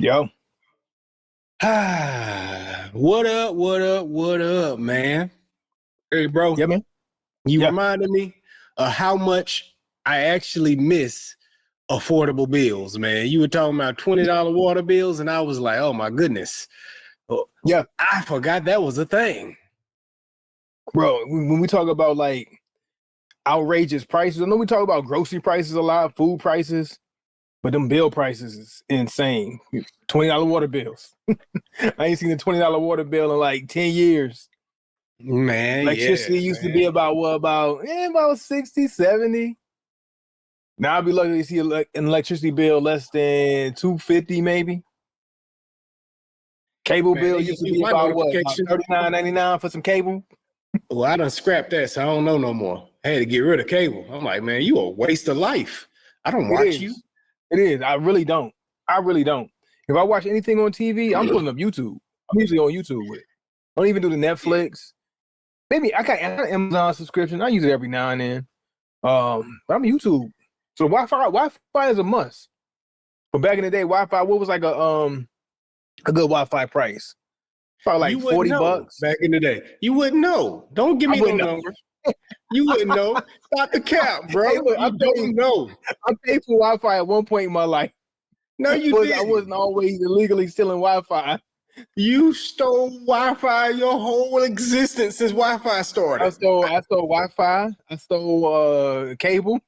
Yo. What up, what up, man? Hey, bro, Yeah, man. you Yeah. reminded me of how much I actually miss affordable bills, man. You were talking about $20 water bills, and I was like, oh my goodness. Oh, Yeah. I forgot that was a thing. Bro, when we talk about like outrageous prices, I know we talk about grocery prices a lot, food prices, but them bill prices is insane. $20 water bills. I ain't seen a $20 water bill in like 10 years. Man, yeah, Electricity used to be man. about what, about 60, 70. Now I'll be lucky to see an electricity bill less than 250 maybe. Cable Man, bill they used hit to me with be my about notification. $39.99 for some cable. Well, I done scrapped that, so I don't know no more. I had to get rid of cable. I'm like, man, you a waste of life. I don't It watch you. is. It is. I really don't. I really don't. If I watch anything on TV, I'm pulling up YouTube. I'm usually on YouTube with it. I don't even do the Netflix. Maybe I got an Amazon subscription. I use it every now and then. But I'm YouTube. So Wi-Fi is a must. But back in the day, Wi-Fi, what was like a good Wi-Fi price? Probably You like wouldn't 40 know bucks. back in the day. You wouldn't know. Don't give I me no wouldn't know. number. You wouldn't know. Stop the cap, Hey, bro. look, You don't know. I paid for Wi-Fi at one point in my life. No, you I didn't. wasn't always illegally stealing Wi-Fi. You stole Wi-Fi your whole existence since Wi-Fi started. I stole Wi-Fi. I stole cable.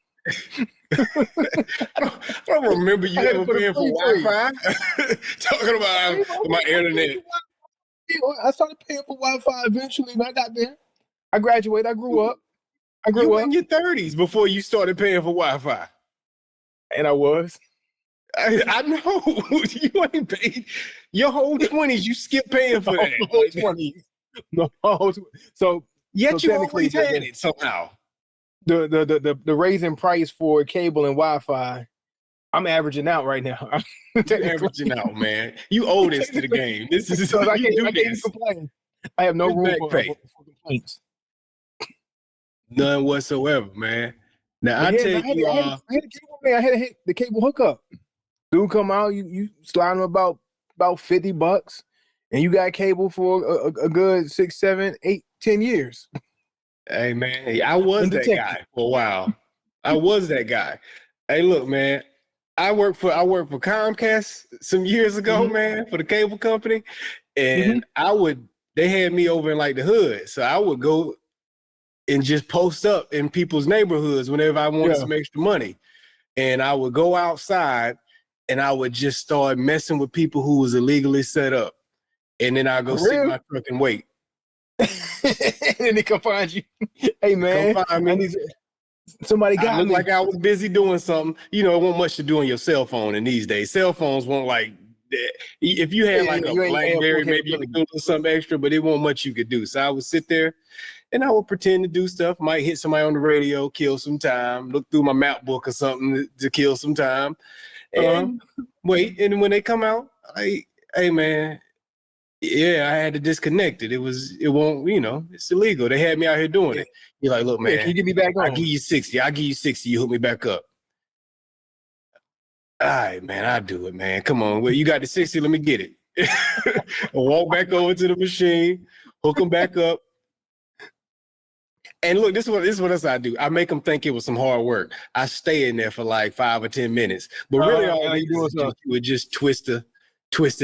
I don't remember I you had it ever for the paying for free. Wi-Fi. Talking about my internet. I started paying for Wi-Fi eventually when I got there. I graduated. I grew up. I You grew were up, in your 30s before you started paying for Wi-Fi. and I was. I know you ain't paid your whole 20s. You skipped paying for that. No, 20s. No, so Yet you technically always had it somehow. the raising price for cable and Wi-Fi, I'm averaging out right now. You averaging out, man. You owe this to the game. This is So you do I can't even this. complain. I have no This room back pay. for complaints. None whatsoever, man. Now But I yeah, tell man, you, I had a cable man. I had to hit the cable hookup. Dude come out, you slide him about $50, and you got cable for a good 6, 7, 8, 10 years. hey man, I was that Undetected. guy for a while. I was that guy. Hey, look, man. I worked for Comcast some years ago, Mm-hmm. man, for the cable company, Mm-hmm. and they had me over in like the hood, so I would go and just post up in people's neighborhoods whenever I wanted Yeah. some extra money. And I would go outside and I would just start messing with people who was illegally set up. And then I'd go For sit in real? my truck and wait. And they come find you. Hey Come man, find I me. need somebody I got looked me. like I was busy doing something. You know, it wasn't much to do on your cell phone in these days. Cell phones won't like if you had like a You ain't have full BlackBerry, maybe you could capability. do a little something extra, but it wasn't much you could do. So I would sit there and I would pretend to do stuff. Might hit somebody on the radio, kill some time, look through my map book or something to kill some time, Uh-huh. and wait. And when they come out, hey man, yeah, I had to disconnect it. It won't, it's illegal. They had me out here doing Yeah. it. You're like, look, Yeah, can you man, get me back I on? give you 60. I give you 60. You hook me back up. All right, man, I do it, man. Come on. Well, you got the 60. Let me get it. I walk back over to the machine, hook them back up. And look, this is what else I do. I make them think it was some hard work. I stay in there for like 5 or 10 minutes. But really all it You is doing something. you would just twist it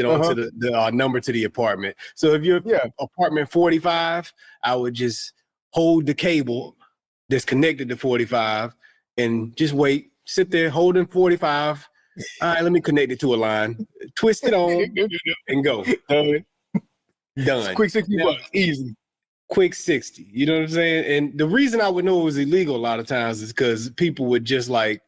onto Uh-huh. the number to the apartment. So if you're Yeah. apartment 45, I would just hold the cable that's connected to 45 and just wait, sit there holding 45. All right, let me connect it to a line, twist it on, and go. Done. Quick 60 Now, bucks. Easy. quick 60. You know what I'm saying? And the reason I would know it was illegal a lot of times is because people would just like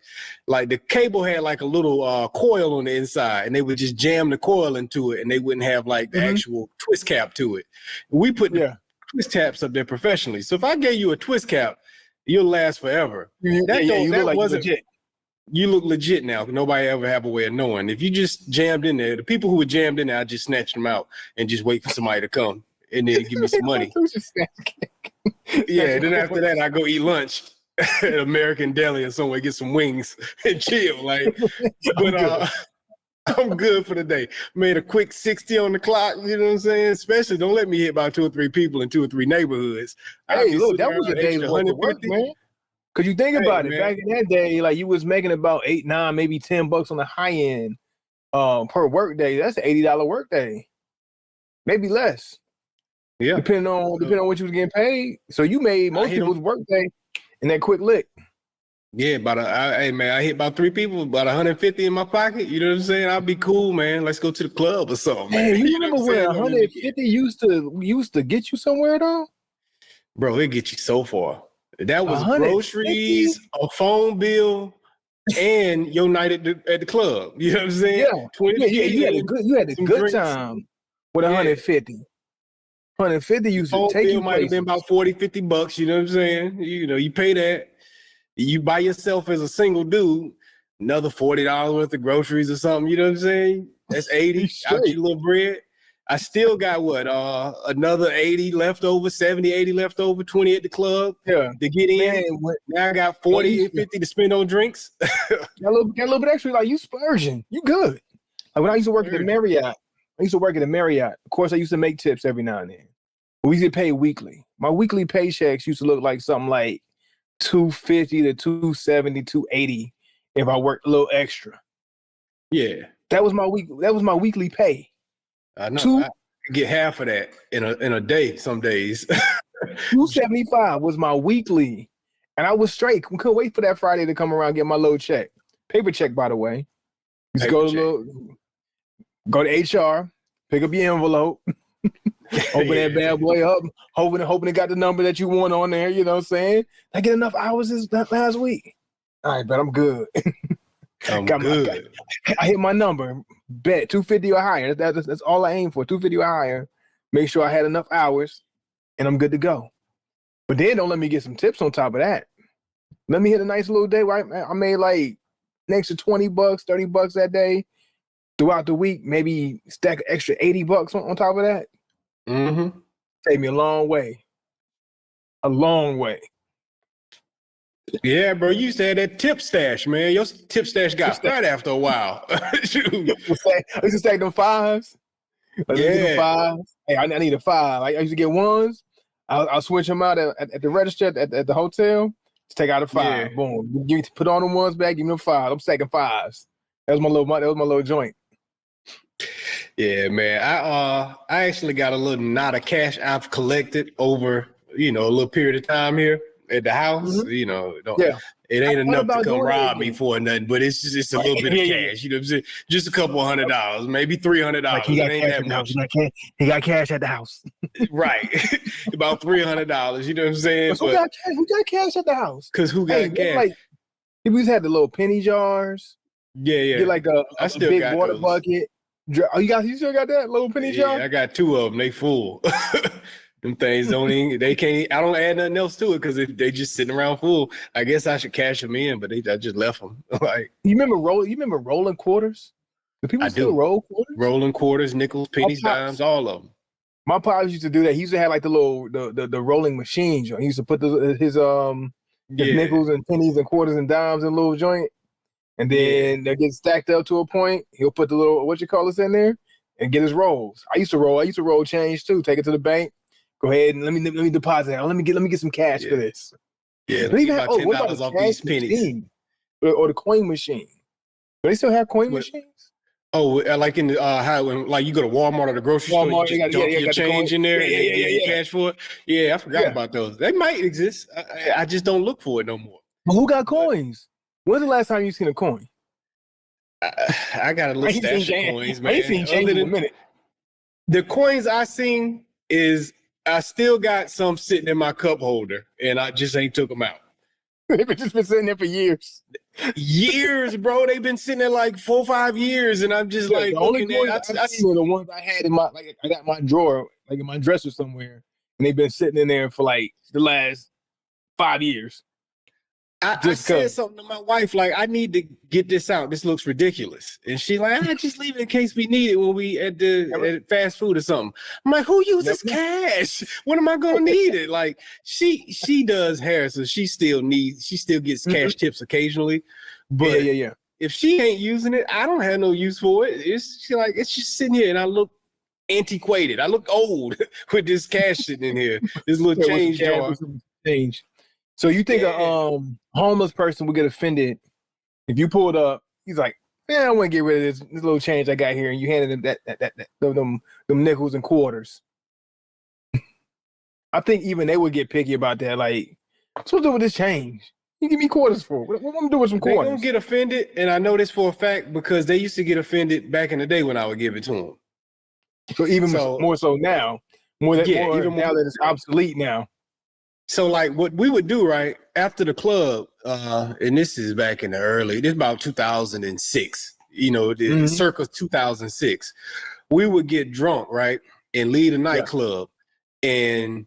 the cable had like a little coil on the inside, and they would just jam the coil into it, and they wouldn't have like the Mm-hmm. actual twist cap to it. We put the Yeah. twist caps up there professionally. So if I gave you a twist cap, you'll last forever. You look That like you wasn't legit. you look legit now. Nobody ever have a way of knowing. If you just jammed in there, the people who were jammed in there, I just snatched them out and just wait for somebody to come and then give me some money. Yeah, then after that, I go eat lunch at American Deli or somewhere, get some wings and chill. Like, but I'm good for the day. Made a quick 60 on the clock. You know what I'm saying? Especially don't let me hit by 2 or 3 people in 2 or 3 neighborhoods. I'll Hey, be look, sitting that around was a an day's extra worth of work, 150. man. Cause you think Hey, about it, man. back in that day, like you was making about 8, 9, maybe $10 on the high end per work day. That's an $80 work day. Maybe less. Yeah. Depending on what you was getting paid. So you made most people's work day in that quick lick. Yeah, hey man, I hit about 3 people, about 150 in my pocket. You know what I'm saying? I'll be cool, man. Let's go to the club or something, man. Man, you You know remember what I'm when saying? 150 used to get you somewhere though? Bro, it get you so far. That was 150? groceries, a phone bill, and your night at the club. You know what I'm saying? Yeah. 20 You had a some good drinks. time with Yeah. 150. 150 used to Phone take bill you might have been places. about 40, $50. You know what I'm saying? You know, you pay that. You buy yourself as a single dude, another $40 worth of groceries or something. You know what I'm saying? That's 80 out your little bread. I still got what? Another 80 left over, 70, 80 left over, 20 at the club to get in. Man, Now I got 40 and 50 to spend on drinks. got a little bit extra. Like you splurging. You good. Like when I used to work at the Marriott, Of course, I used to make tips every now and then. We used to pay weekly. My weekly paychecks used to look like something like 250 to 270, 280 if I worked a little extra. Yeah. That was my weekly pay. I know. I get half of that in a day some days. 275 was my weekly. And I was straight. Couldn't wait for that Friday to come around and get my little check. Paper check, by the way. Just go to HR, pick up your envelope, open that bad boy up, hoping it got the number that you want on there. You know what I'm saying? I get enough hours this last week. All right, but I'm good. I'm good. I hit my number. Bet 250 or higher. That's all I aim for. 250 or higher. Make sure I had enough hours, and I'm good to go. But then don't let me get some tips on top of that. Let me hit a nice little day where I made like an extra $20, $30 that day. Throughout the week, maybe stack an extra $80 on top of that. Mm-hmm. Take me a long way. A long way. Yeah, bro. You used to have that tip stash, man. Your tip stash got fat after a while. I used to stack them fives. Fives. Hey, I need a five. I used to get ones. I'll switch them out at the register at the hotel. Just take out a five. Yeah. Boom. Put on them ones back. Give me them five. I'm stacking fives. That was my little joint. Yeah, man. I actually got a little knot of cash I've collected over, a little period of time here at the house. Mm-hmm. It ain't enough to come rob me for nothing, but it's just a little bit of cash. You know what I'm saying? Just a couple $100, maybe $300. Like he got cash at the house. He got cash at the house. Right. About $300. You know what I'm saying? Who got cash at the house? Because who got cash? Like, we just had the little penny jars. Yeah. Get like a big water bucket. Oh, you still got that little penny jar? Yeah, I got 2 of them. They full. Them things they can't. I don't add nothing else to it because if they just sitting around full, I guess I should cash them in. But I just left them. Like you remember rolling quarters? Do people still roll quarters? Rolling quarters, nickels, pennies, dimes, all of them. My pops used to do that. He used to have like the rolling machines. He used to put his nickels and pennies and quarters and dimes in a little joint. And then they get stacked up to a point. He'll put the little in there and get his rolls. I used to roll change too. Take it to the bank. Go ahead and let me deposit. Let me get some cash for this. Yeah, let me get about $10 off these pennies. Or the coin machine. Do they still have coin machines? Oh, like in when you go to Walmart or the grocery store, you just dump your change in there and they give you cash for it. Yeah, I forgot about those. They might exist. I just don't look for it no more. But who got coins? When's the last time you seen a coin? I got a little stash of coins, man. I ain't seen change in a minute. The coins I seen is I still got some sitting in my cup holder, and I just ain't took them out. They've just been sitting there for years. Years, bro. They've been sitting there like 4 or 5 years, and I'm just like, the only coins I've seen are the ones I had in I got my drawer, like in my dresser somewhere, and they've been sitting in there for like the last 5 years. I said something to my wife, like, I need to get this out. This looks ridiculous. And she like, I just leave it in case we need it when we at fast food or something. I'm like, who uses cash? When am I gonna need it? Like, she does hair, so she still gets cash tips occasionally. But if she ain't using it, I don't have no use for it. It's just sitting here, and I look antiquated. I look old with this cash sitting in here. This little change jar. Change. So you think a homeless person would get offended if you pulled up? He's like, "Man, I want to get rid of this little change I got here," and you handed them them nickels and quarters. I think even they would get picky about that. Like, what's to do with this change? You give me quarters for? What am I gonna do with some quarters? They don't get offended, and I know this for a fact because they used to get offended back in the day when I would give it to them. So even more so now, even now that it's obsolete now. So like what we would do right after the club, and this is back in this is about 2006, circa 2006, we would get drunk, right, and leave the nightclub, and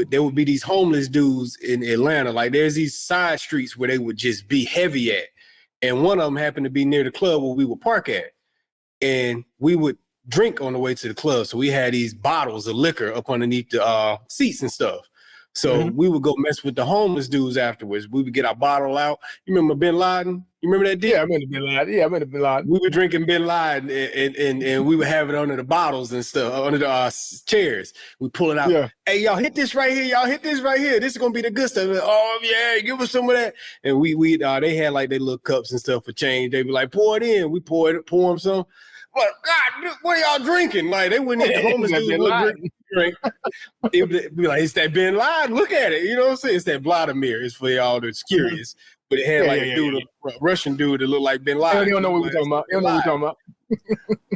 there would be these homeless dudes in Atlanta. Like there's these side streets where they would just be heavy at, and one of them happened to be near the club where we would park at, and we would drink on the way to the club. So we had these bottles of liquor up underneath the seats and stuff. So we would go mess with the homeless dudes afterwards. We would get our bottle out. You remember Bin Laden? You remember that deal? Yeah, I remember Bin Laden. Yeah, I remember Bin Laden. We were drinking Bin Laden and we would have it under the bottles and stuff, under the chairs. We pull it out. Yeah. Hey, y'all hit this right here. Y'all hit this right here. This is gonna be the good stuff. Like, oh yeah, give us some of that. And they had like their little cups and stuff for change. They'd be like, pour it in. We pour them some. But God, what are y'all drinking? Like they wouldn't eat the homeless dudes drink. It'd be like, it's that Bin Laden. Look at it. You know what I'm saying? It's that Vladimir. It's for y'all that's curious. But it had a Russian dude that looked like Bin Laden. They don't know what we're talking about. They don't know what we're talking about.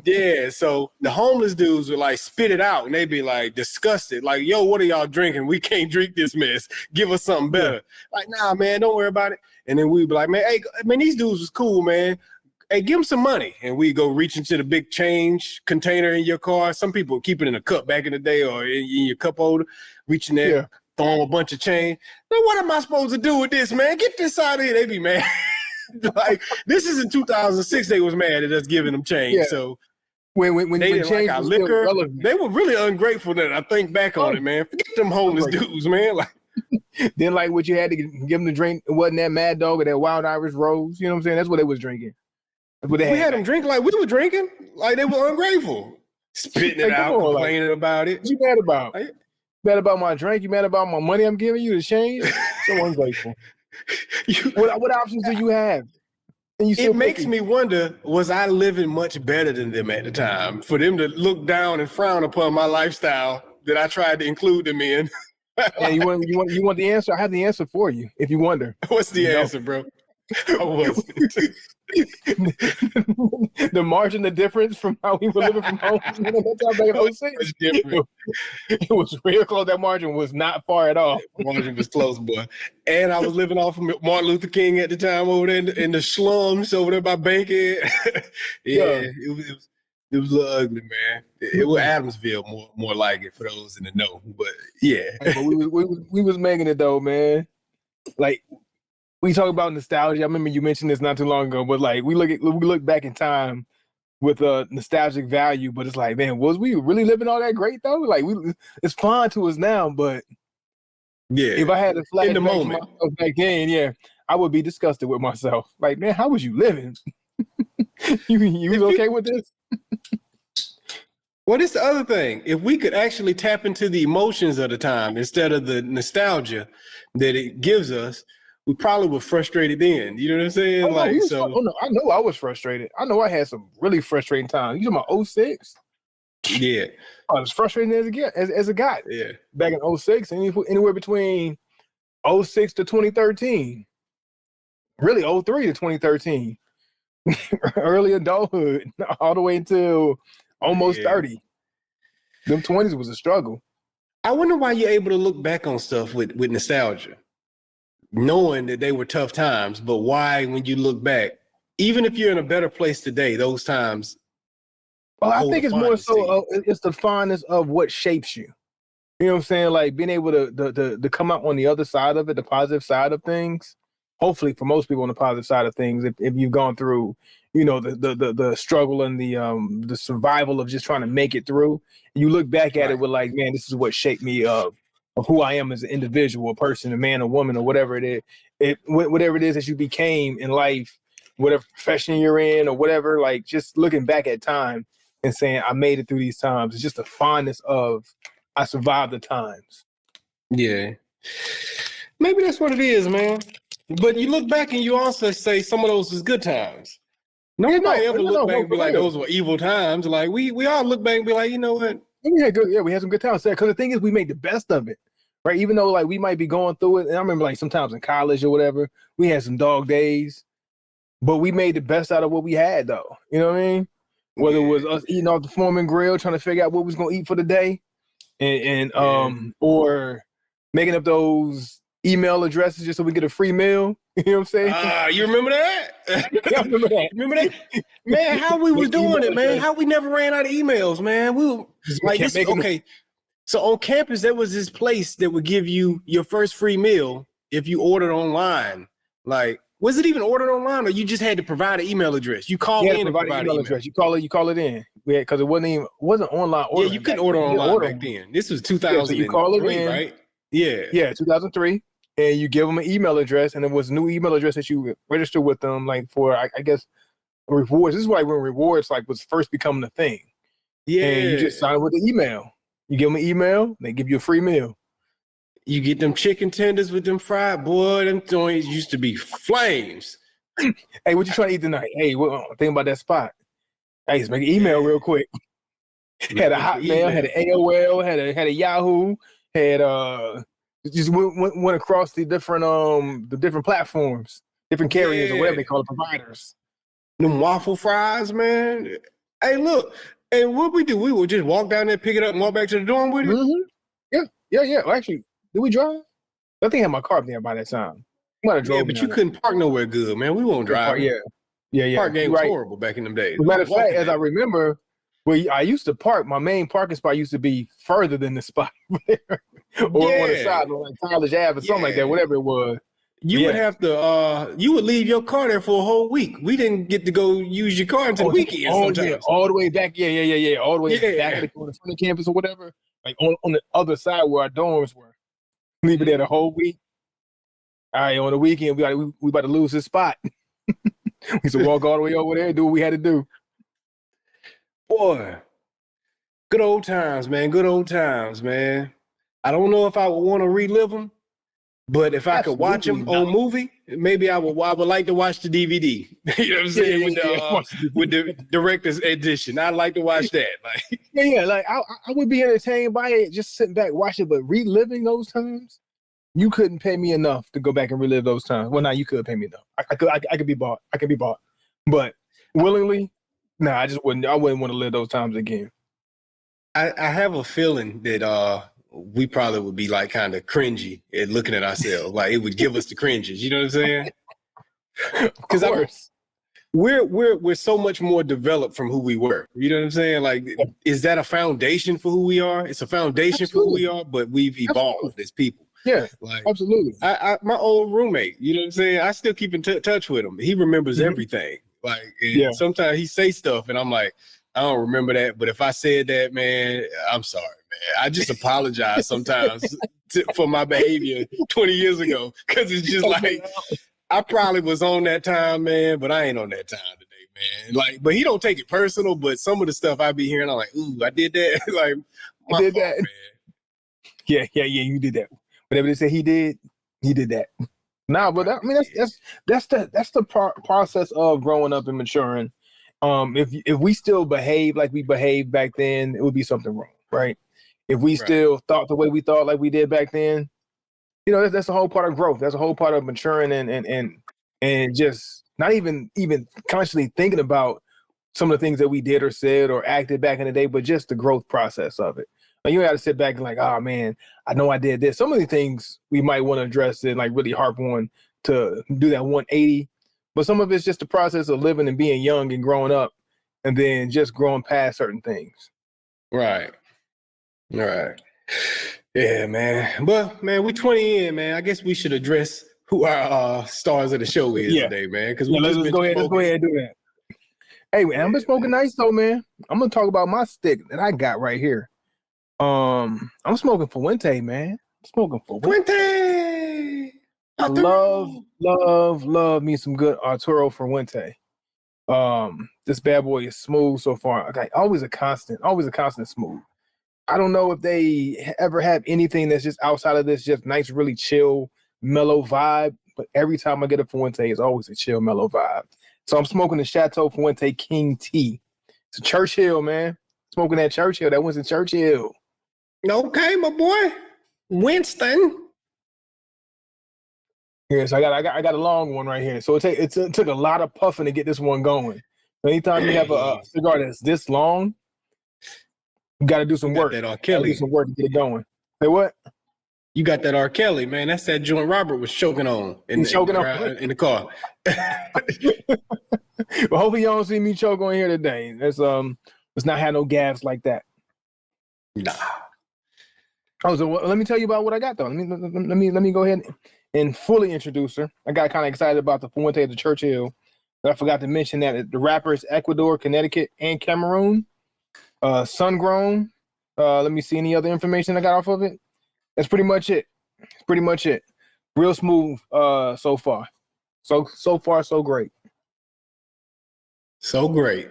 Yeah, so the homeless dudes would like spit it out and they'd be like disgusted. Like, yo, what are y'all drinking? We can't drink this mess. Give us something better. Like, nah, man, don't worry about it. And then we'd be like, man, these dudes was cool, man. Hey, give them some money. And we go reach into the big change container in your car. Some people keep it in a cup back in the day or in your cup holder, reaching there, throwing a bunch of change. Now, what am I supposed to do with this, man? Get this out of here. They be mad. Like, this is in 2006. They was mad at us giving them change. Yeah. So when they didn't like our liquor, they were really ungrateful that I think back on it, man. Forget them homeless dudes, man. Like, then like what you had to give them to drink, it wasn't that Mad Dog or that Wild Irish Rose. You know what I'm saying? That's what they was drinking. We had them drink like we were drinking, like they were ungrateful, spitting it out, complaining about it. What you mad about? Mad about my drink? You mad about my money I'm giving you to change? So ungrateful. What options do you have? It makes me wonder, was I living much better than them at the time? For them to look down and frown upon my lifestyle that I tried to include them in. And you want the answer? I have the answer for you if you wonder. What's the answer, bro? I wasn't. The margin, the difference from how we were living from home. That's how back in 06. It was real close. That margin was not far at all. The margin was close, boy. And I was living off of Martin Luther King at the time over there in the slums over there by Bankhead. It was a little ugly, man. It was Adamsville more like it for those in the know. But yeah. But we was making it though, man. Like, we talk about nostalgia. I remember you mentioned this not too long ago, but like we look back in time with a nostalgic value, but it's like, man, was we really living all that great though? Like it's fun to us now, but if I had a flash in the moment back then, I would be disgusted with myself. Like, man, how was you living? you was okay with this? Well, this the other thing. If we could actually tap into the emotions of the time instead of the nostalgia that it gives us, we probably were frustrated then. You know what I'm saying? I know I was frustrated. I know I had some really frustrating times. You talking about 06? Yeah. I was frustrated as a guy. Yeah. Back in 06, anywhere between 06 to 2013. Really 03 to 2013. Early adulthood, all the way until almost 30. Them 20s was a struggle. I wonder why you're able to look back on stuff with nostalgia, knowing that they were tough times, but why, when you look back, even if you're in a better place today, those times. Well, I think it's more so it's the fondness of what shapes you. You know what I'm saying? Like being able to come out on the other side of it, the positive side of things. Hopefully, for most people on the positive side of things, if you've gone through, the struggle and the survival of just trying to make it through, and you look back at it with like, man, this is what shaped me of who I am as an individual, a person, a man, a woman, or whatever it is, whatever it is that you became in life. whatever profession you're in or whatever, like just looking back at time and saying, I made it through these times. It's just the fondness of I survived the times. Yeah. Maybe that's what it is, man. But you look back and you also say some of those was good times. Nobody ever look back and be like, those were evil times. Like we all look back and be like, you know what? We had some good times there. Because the thing is, we made the best of it, right? Even though like we might be going through it. And I remember like sometimes in college or whatever, we had some dog days, but we made the best out of what we had, though. You know what I mean? Whether it was us eating off the Foreman grill, trying to figure out what we was gonna eat for the day, and or making up those email addresses just so we get a free meal. You know what I'm saying? You remember that? Yeah, I remember that. Remember that? Man, how we was doing it, man. How we never ran out of emails, man. We were like this. Okay. So on campus, there was this place that would give you your first free meal if you ordered online. Like, was it even ordered online, or you just had to provide an email address? You call in and provide an email address. You call it in. Yeah, because it wasn't online ordering. Yeah, you couldn't order online back then. This was 2003, so you call it in, right? Yeah, 2003. And you give them an email address, and it was a new email address that you register with them, like for I guess rewards. This is why when rewards like was first becoming a thing. Yeah, and you just sign up with the email. You give them an email, they give you a free meal. You get them chicken tenders with them fried, boy. Them joints used to be flames. Hey, what you trying to eat tonight? Hey, think about that spot. Hey, let's make an email real quick. Had a Hotmail, had an AOL, had a Yahoo, had just went across the different platforms, different carriers or whatever they call it, providers. Them waffle fries, man. Hey, look, and what we do, we would just walk down there, pick it up, and walk back to the dorm with it. Mm-hmm. Yeah. Well, actually, did we drive? I think I had my car there by that time. Yeah, but you couldn't park nowhere good, man. We won't drive. Yeah. Park game was horrible back in them days. Matter of fact, as I remember, where I used to park, my main parking spot used to be further than the spot there. Or on the side, like College Ave or something like that, whatever it was. You would have to, you would leave your car there for a whole week. We didn't get to go use your car until the weekend sometimes. Yeah, all the way back, all the way back to the front of campus or whatever, like on the other side where our dorms were. Leave it there the whole week. All right, on the weekend, we about to lose this spot. We used to walk all the way over there and do what we had to do. Boy, good old times, man. Good old times, man. I don't know if I would want to relive them, but if I could watch them on movie, maybe I would like to watch the DVD. You know what I'm saying? With the director's edition. I'd like to watch that. Like, like I would be entertained by it, just sitting back, watching, but reliving those times, you couldn't pay me enough to go back and relive those times. Well, now you could pay me enough. I could be bought. But willingly, I wouldn't want to live those times again. I have a feeling that we probably would be like kind of cringy at looking at ourselves. Like it would give us the cringes. You know what I'm saying? Because we're so much more developed from who we were. You know what I'm saying? Like, is that a foundation for who we are? It's a foundation for who we are, but we've evolved as people. Yeah, like absolutely. My old roommate, you know what I'm saying? I still keep in touch with him. He remembers everything. Like, sometimes he say stuff, and I'm like, I don't remember that. But if I said that, man, I'm sorry, man. I just apologize sometimes for my behavior 20 years ago, because it's just like I probably was on that time, man, but I ain't on that time today, man. Like, but he don't take it personal. But some of the stuff I be hearing, I'm like, ooh, I did that. Like, I did that, man. Yeah, you did that. Whatever they say he did that. But I mean that's the process of growing up and maturing. If we still behave like we behaved back then, it would be something wrong, right? If we still thought the way we thought like we did back then, that's a whole part of growth. That's a whole part of maturing and just not even consciously thinking about some of the things that we did or said or acted back in the day, but just the growth process of it. Like, you got to sit back and like, oh man, I know I did this. Some of the things we might want to address and like really harp on to do that 180, but some of it's just the process of living and being young and growing up, and then just growing past certain things. Right. Yeah, man. But man, we 20 in, man. I guess we should address who our stars of the show is today, man. Because let's go ahead and do that. Hey, man, I'm been smoking nice though, man. I'm gonna talk about my stick that I got right here. I'm smoking Fuente, man. I'm smoking Fuente. I love me some good Arturo Fuente. This bad boy is smooth so far. Okay, always a constant smooth. I don't know if they ever have anything that's just outside of this, just nice, really chill, mellow vibe. But every time I get a Fuente, it's always a chill, mellow vibe. So I'm smoking the Chateau Fuente King Tea. It's a Churchill, man. Smoking that Churchill. That Winston Churchill. Okay, my boy. Winston. Yes, I got a long one right here. So it took a lot of puffing to get this one going. Anytime you have a cigar that's this long, you got to do some work. That R. Kelly. Do some work to get it going. Say what? You got that R. Kelly, man. That's that joint Robert was choking on in the car. Well, hopefully you don't see me choke on here today. Let's not have no gas like that. Nah. Oh, so let me tell you about what I got though. Let me go ahead and fully introduce her. I got kind of excited about the Fuente of the Churchill. But I forgot to mention that the wrapper is Ecuador, Connecticut, and Cameroon. Sun grown. Let me see any other information I got off of it. That's pretty much it. Real smooth so far. So far, so great. So great.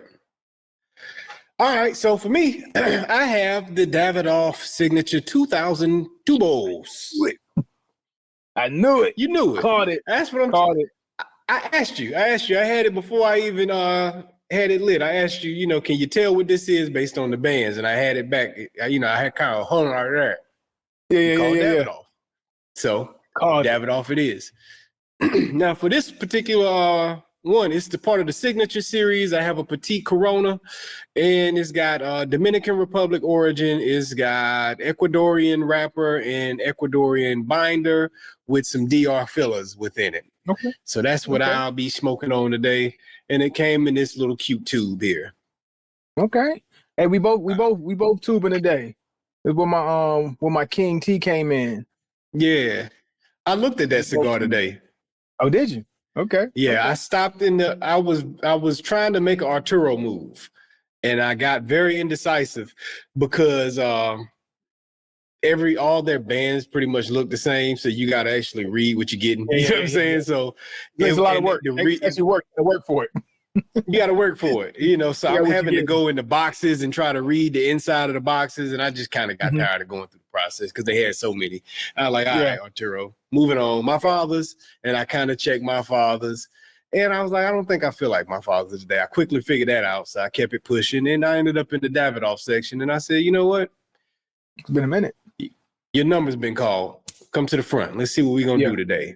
All right, so for me, I have the Davidoff Signature 2000 Tubos. I knew it. You knew it. Caught it. That's what I'm caught it. I asked you. I had it before I even had it lit. I asked you, can you tell what this is based on the bands? And I had it back. I had kind of hung right there. Yeah. Davidoff. So Davidoff it is. Now for this particular one, it's the part of the signature series. I have a Petite Corona, and it's got Dominican Republic origin. It's got Ecuadorian wrapper and Ecuadorian binder with some DR fillers within it. Okay. So that's what I'll be smoking on today, and it came in this little cute tube here. Okay. Hey, we both tubing today. It's where my King T came in. Yeah, I looked at that cigar today. Oh, did you? Okay. Yeah, okay. I stopped I was trying to make an Arturo move, and I got very indecisive because all their bands pretty much look the same, so you got to actually read what you're getting. You know what I'm saying? So it's a lot of work. It's work to work for it. You got to work for it, so I'm having to go in the boxes and try to read the inside of the boxes, and I just kind of got tired of going through the process because they had so many. I was like, all right, Arturo, moving on. My father's, and I kind of checked my father's, and I was like, I don't think I feel like my father's today. I quickly figured that out, so I kept it pushing, and I ended up in the Davidoff section, and I said, you know what? It's been a minute. Your number's been called. Come to the front. Let's see what we're going to do today.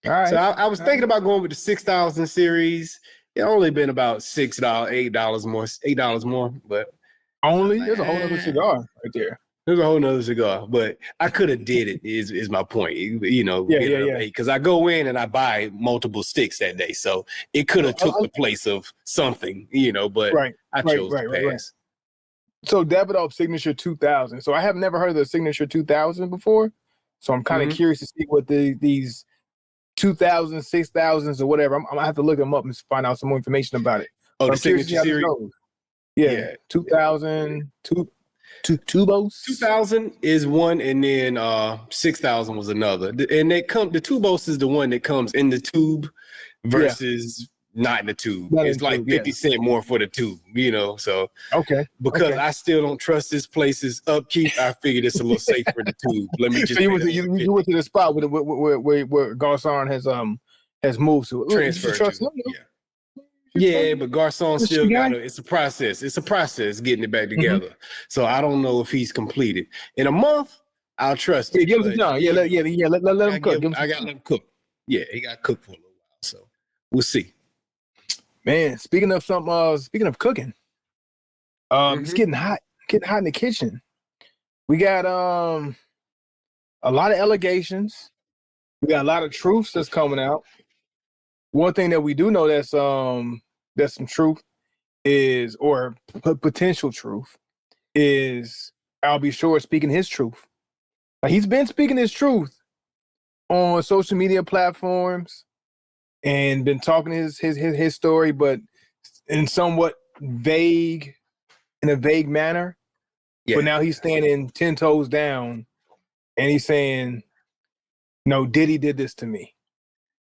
All right. So I was thinking about going with the 6,000 series. It only been about $6, $8 more, but only there's a whole other cigar right there. There's a whole nother cigar, but I could have did it. Is my point? Because I go in and I buy multiple sticks that day, so it could have took the place of something, But I chose to pass. Right. So Davidoff Signature 2000. So I have never heard of the Signature 2000 before, so I'm kind of curious to see what these 2000s, 6000s, or whatever. I'm gonna have to look them up and find out some more information about it. Oh, the signature series. Yeah. 2000 Tubos. 2000 is one, and then 6000 was another. And the Tubos is the one that comes in the tube versus not in the tube. It's like 50 cents more for the tube, So because I still don't trust this place's upkeep, I figured it's a little safer in the tube. Let me just. So you went to the spot where Garcon has moved to. Transferred to. Yeah, but Garcon still got it's a process. It's a process getting it back together. So I don't know if he's completed. In a month, I'll trust him. Give him some time. Let him cook. I got to let him cook. Yeah, he got to cook for a little while. So we'll see. Man, speaking of cooking, it's getting hot in the kitchen. We got a lot of allegations. We got a lot of truths that's coming out. One thing that we do know that's some truth is, or potential truth, is I'll be sure speaking his truth. Like, he's been speaking his truth on social media platforms and been talking his story, but in somewhat in a vague manner. Yeah. But now he's standing 10 toes down, and he's saying No, Diddy did this to me.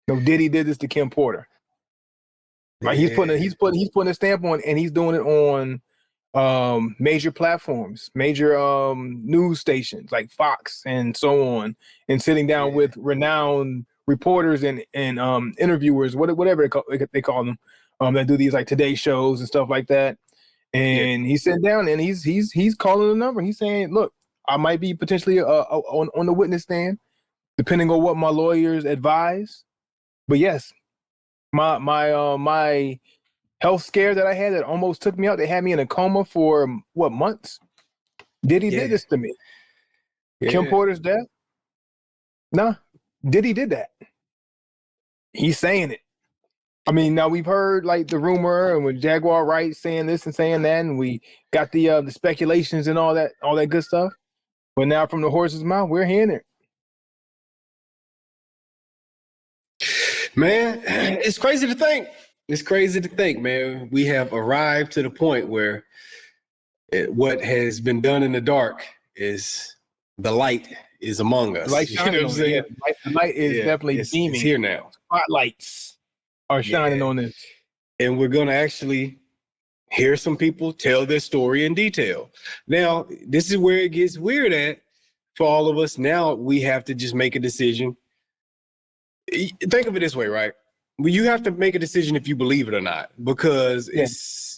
No, Diddy did this to Kim Porter. Like he's putting a stamp on, and he's doing it on major platforms, major news stations like Fox and so on, and sitting down with renowned reporters and interviewers, whatever they call them, that do these like Today shows and stuff like that. And he's sitting down and he's calling a number. He's saying, "Look, I might be potentially on the witness stand, depending on what my lawyers advise. But yes, my health scare that I had that almost took me out. They had me in a coma for what, months? Diddy did this to me. Kim Porter's death? Nah, Diddy did that. He's saying it. I mean, now we've heard like the rumor and with Jaguar Wright saying this and saying that, and we got the speculations and all that good stuff. But now from the horse's mouth, we're hearing it. Man, it's crazy to think. It's crazy to think, man. We have arrived to the point where what has been done in the dark is the light is among us. Light shining, you know what I'm saying? The light is definitely beaming. It's here now. Spotlights are shining on this. And we're going to actually hear some people tell their story in detail. Now, this is where it gets weird at for all of us. Now we have to just make a decision. Think of it this way, right? You have to make a decision if you believe it or not, because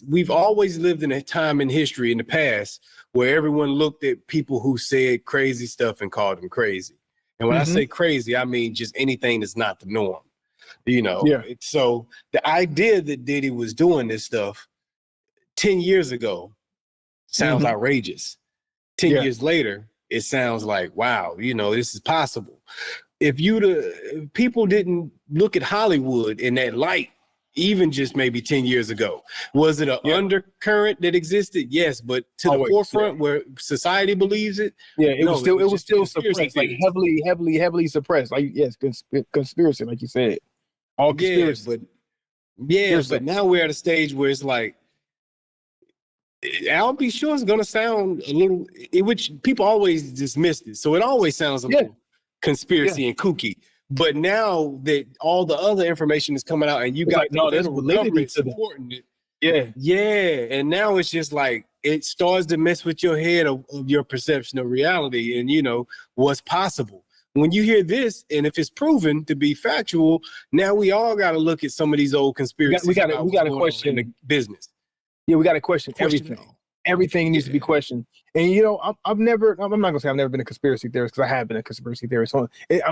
we've always lived in a time in history in the past where everyone looked at people who said crazy stuff and called them crazy. And when I say crazy, I mean just anything that's not the norm. You know, so the idea that Diddy was doing this stuff 10 years ago sounds outrageous. 10 years later, it sounds like, wow, you know, this is possible. If people didn't look at Hollywood in that light, even just maybe 10 years ago, was it an undercurrent that existed? Yes, but to the forefront where society believes it. Yeah, it was still suppressed, like heavily suppressed. Like conspiracy, like you said. All conspiracy. But now we're at a stage where it's like, I'll be sure it's gonna sound a little, which people always dismissed it. So it always sounds a little conspiracy and kooky. But now that all the other information is coming out and you got there's government supporting it. And now it's just like it starts to mess with your head of your perception of reality and, you know, what's possible. When you hear this, and if it's proven to be factual, now we all got to look at some of these old conspiracies. We got to question the business. Yeah, we got to question everything. Everything needs to be questioned. And you know, I'm not gonna say I've never been a conspiracy theorist, because I have been a conspiracy theorist. So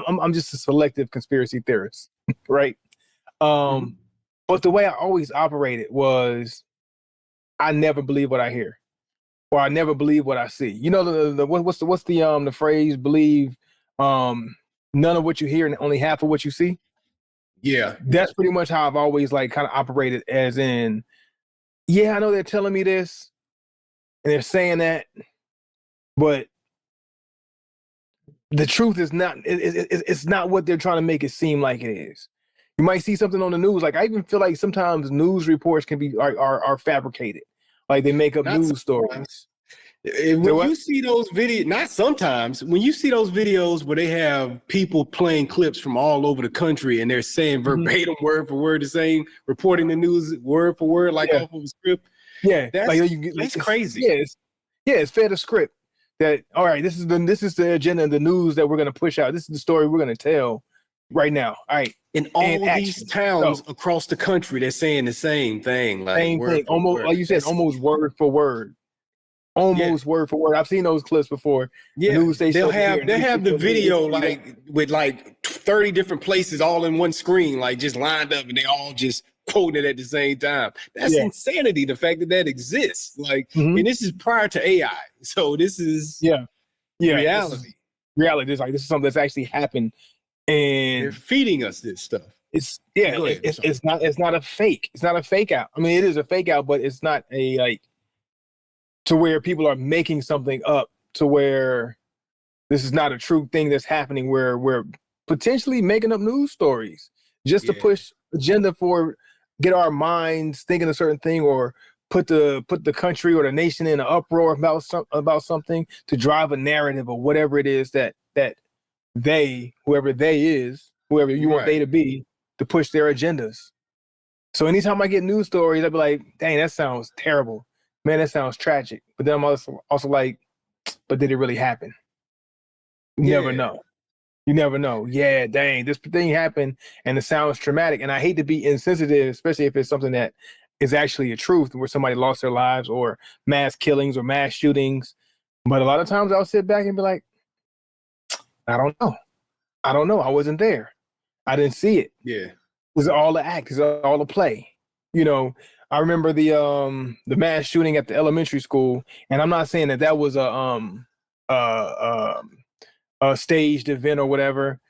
I'm just a selective conspiracy theorist, right? But the way I always operated was, I never believe what I hear, or I never believe what I see. You know, what's the phrase? Believe none of what you hear and only half of what you see. Yeah, that's pretty much how I've always like kind of operated. As in, I know they're telling me this and they're saying that, but the truth is not. It's not what they're trying to make it seem like it is. You might see something on the news. Like, I even feel like sometimes news reports can be are fabricated. Like, they make up news stories. When you see those videos, not sometimes, when you see those videos where they have people playing clips from all over the country and they're saying verbatim, word for word, the same, reporting the news word for word, like off of a script. Yeah, that's crazy. It's fed a script that, all right, this is the agenda and the news that we're going to push out. This is the story we're going to tell right now. All right. In all these towns across the country, they're saying the same thing. Like, same thing. Almost, like you said, almost word for word. Almost word for word. I've seen those clips before. Yeah, they'll have the video like with like 30 different places all in one screen, like just lined up, and they all just quote it at the same time. That's insanity. The fact that exists, like, and this is prior to AI. So this is reality. Reality is like, this is something that's actually happened, and they're feeding us this stuff. It's not a fake. It's not a fake out. I mean, it is a fake out, but it's not a like, to where people are making something up, to where this is not a true thing that's happening, where we're potentially making up news stories just to push agenda for, get our minds thinking a certain thing, or put the country or the nation in an uproar about something, to drive a narrative or whatever it is that they, whoever they is, whoever you want they to be, to push their agendas. So anytime I get news stories, I'd be like, dang, that sounds terrible. Man, that sounds tragic. But then I'm also like, but did it really happen? You never know. You never know. Yeah, dang, this thing happened and it sounds traumatic. And I hate to be insensitive, especially if it's something that is actually a truth where somebody lost their lives or mass killings or mass shootings. But a lot of times I'll sit back and be like, I don't know. I don't know. I wasn't there. I didn't see it. Yeah. It's all the act. It's all the play. You know, I remember the mass shooting at the elementary school, and I'm not saying that was a staged event or whatever,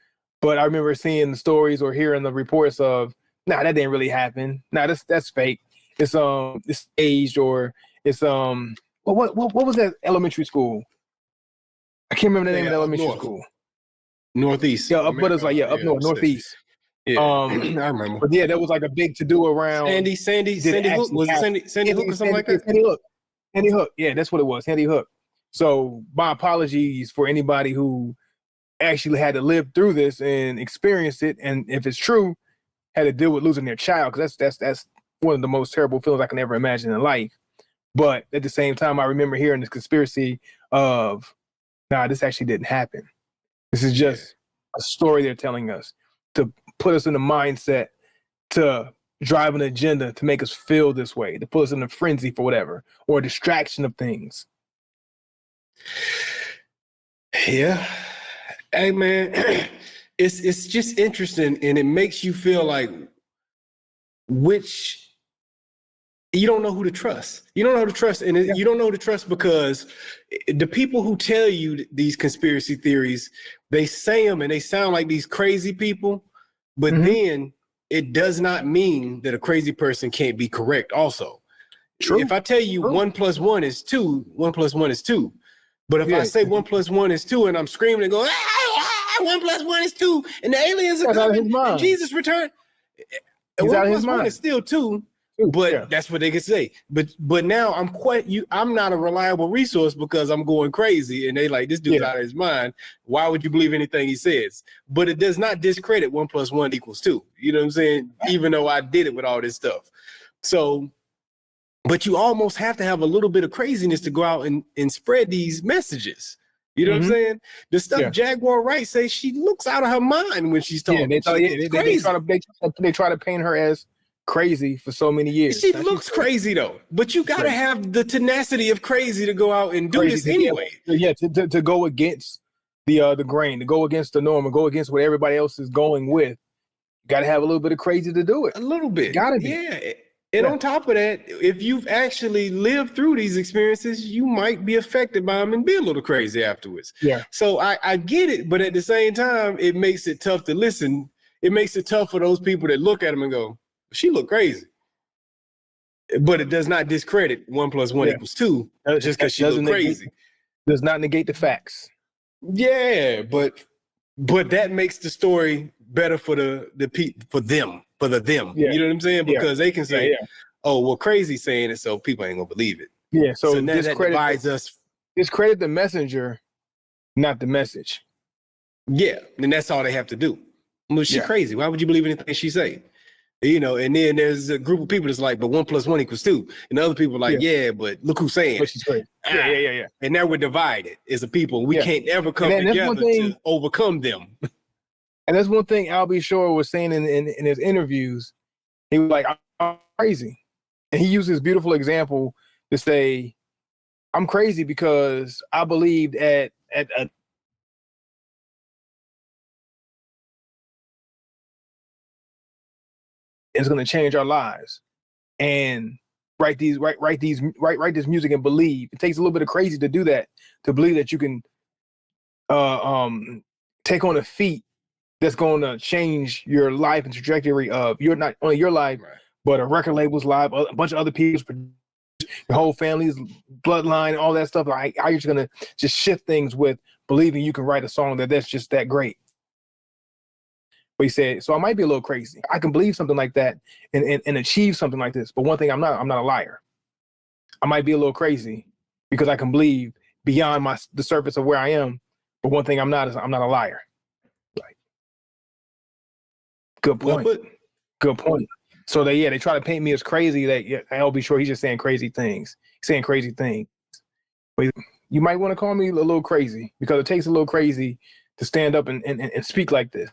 but I remember seeing the stories or hearing the reports of, nah, that didn't really happen. Nah, that's fake. It's staged, or it's what was that elementary school? I can't remember the name of the elementary school. Northeast. Yeah, but it's like up north, northeast. Yeah, I remember. But yeah, there was like a big to do around Sandy Hook. Was it Sandy Hook or something like that? Sandy Hook. Yeah, that's what it was. Sandy Hook. So my apologies for anybody who actually had to live through this and experience it, and if it's true, had to deal with losing their child, because that's one of the most terrible feelings I can ever imagine in life. But at the same time, I remember hearing this conspiracy of, nah, this actually didn't happen. This is just a story they're telling us to put us in the mindset, to drive an agenda to make us feel this way, to put us in a frenzy for whatever, or a distraction of things. Yeah. Hey, man, it's just interesting, and it makes you feel like you don't know who to trust. You don't know who to trust, and you don't know who to trust because the people who tell you these conspiracy theories, they say them and they sound like these crazy people, but then it does not mean that a crazy person can't be correct also. True. If I tell you 1 + 1 is 2, 1 + 1 is 2. But if I say 1 + 1 is 2 and I'm screaming and going, 1 + 1 is 2, and the aliens are coming, and Jesus returned, 1 + 1 is still 2. But that's what they can say. But now I'm not a reliable resource because I'm going crazy, and they like, this dude's out of his mind. Why would you believe anything he says? But it does not discredit 1 + 1 = 2. You know what I'm saying? Even though I did it with all this stuff. So, but you almost have to have a little bit of craziness to go out and spread these messages. You know what I'm saying? The stuff Jaguar Wright says, she looks out of her mind when she's talking. They try to paint her as crazy for so many years. She looks crazy though, but you gotta have the tenacity of crazy to go out and do this anyway. Yeah, to go against the grain, to go against the norm, and go against what everybody else is going with. You gotta have a little bit of crazy to do it. A little bit. Gotta be. Yeah. And on top of that, if you've actually lived through these experiences, you might be affected by them and be a little crazy afterwards. Yeah. So I get it, but at the same time, it makes it tough to listen. It makes it tough for those people that look at them and go, she look crazy. But it does not discredit 1 + 1 = 2 just because she look crazy. Does not negate the facts. Yeah, but that makes the story better for the people, for them. Yeah. You know what I'm saying? Because they can say, oh, well, crazy saying it, so people ain't gonna believe it. Yeah, so now that divides us. Discredit the messenger, not the message. Yeah, and that's all they have to do. Well, she's crazy. Why would you believe anything she say? You know, and then there's a group of people that's like, but 1 + 1 = 2. And other people are like, but look who's saying but she's crazy. Yeah. And now we're divided as a people. We can't ever come together to overcome them. And that's one thing Al B. Shore was saying in his interviews. He was like, I'm crazy. And he used this beautiful example to say, I'm crazy because I believed at it's going to change our lives, and write this music and believe. It takes a little bit of crazy to do that, to believe that you can take on a feat that's going to change your life and trajectory of not only your life, but a record label's life, a bunch of other people's, your whole family's bloodline, all that stuff. Like, how you're just going to just shift things with believing you can write a song that's just that great. But he said, so I might be a little crazy. I can believe something like that and achieve something like this. But one thing, I'm not a liar. I might be a little crazy because I can believe beyond the surface of where I am. But one thing I'm not is I'm not a liar. Good Well point. put. Good point. So they try to paint me as crazy. That I'll be sure he's just saying crazy things. He's saying crazy things. But you might want to call me a little crazy because it takes a little crazy to stand up and speak like this.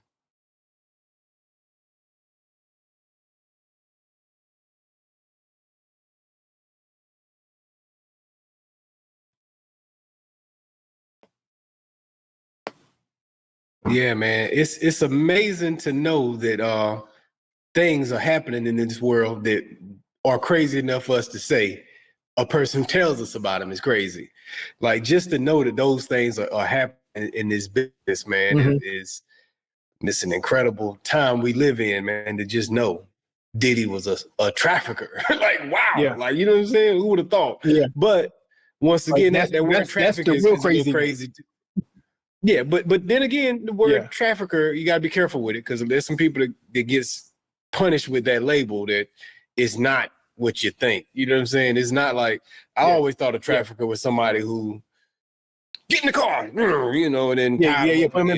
Yeah, man. It's amazing to know that things are happening in this world that are crazy enough for us to say a person tells us about them is crazy. Like just to know that those things are happening in this business, man, is it's an incredible time we live in, man, to just know Diddy was a trafficker. Like, wow. Yeah. Like, you know what I'm saying? Who would have thought? Yeah. But once again, Like, that word trafficker is real a little crazy. crazy too. Yeah, but then again, the word trafficker, you gotta be careful with it because there's some people that gets punished with that label that is not what you think. You know what I'm saying? It's not like I always thought a trafficker was somebody who get in the car, you know, and then put him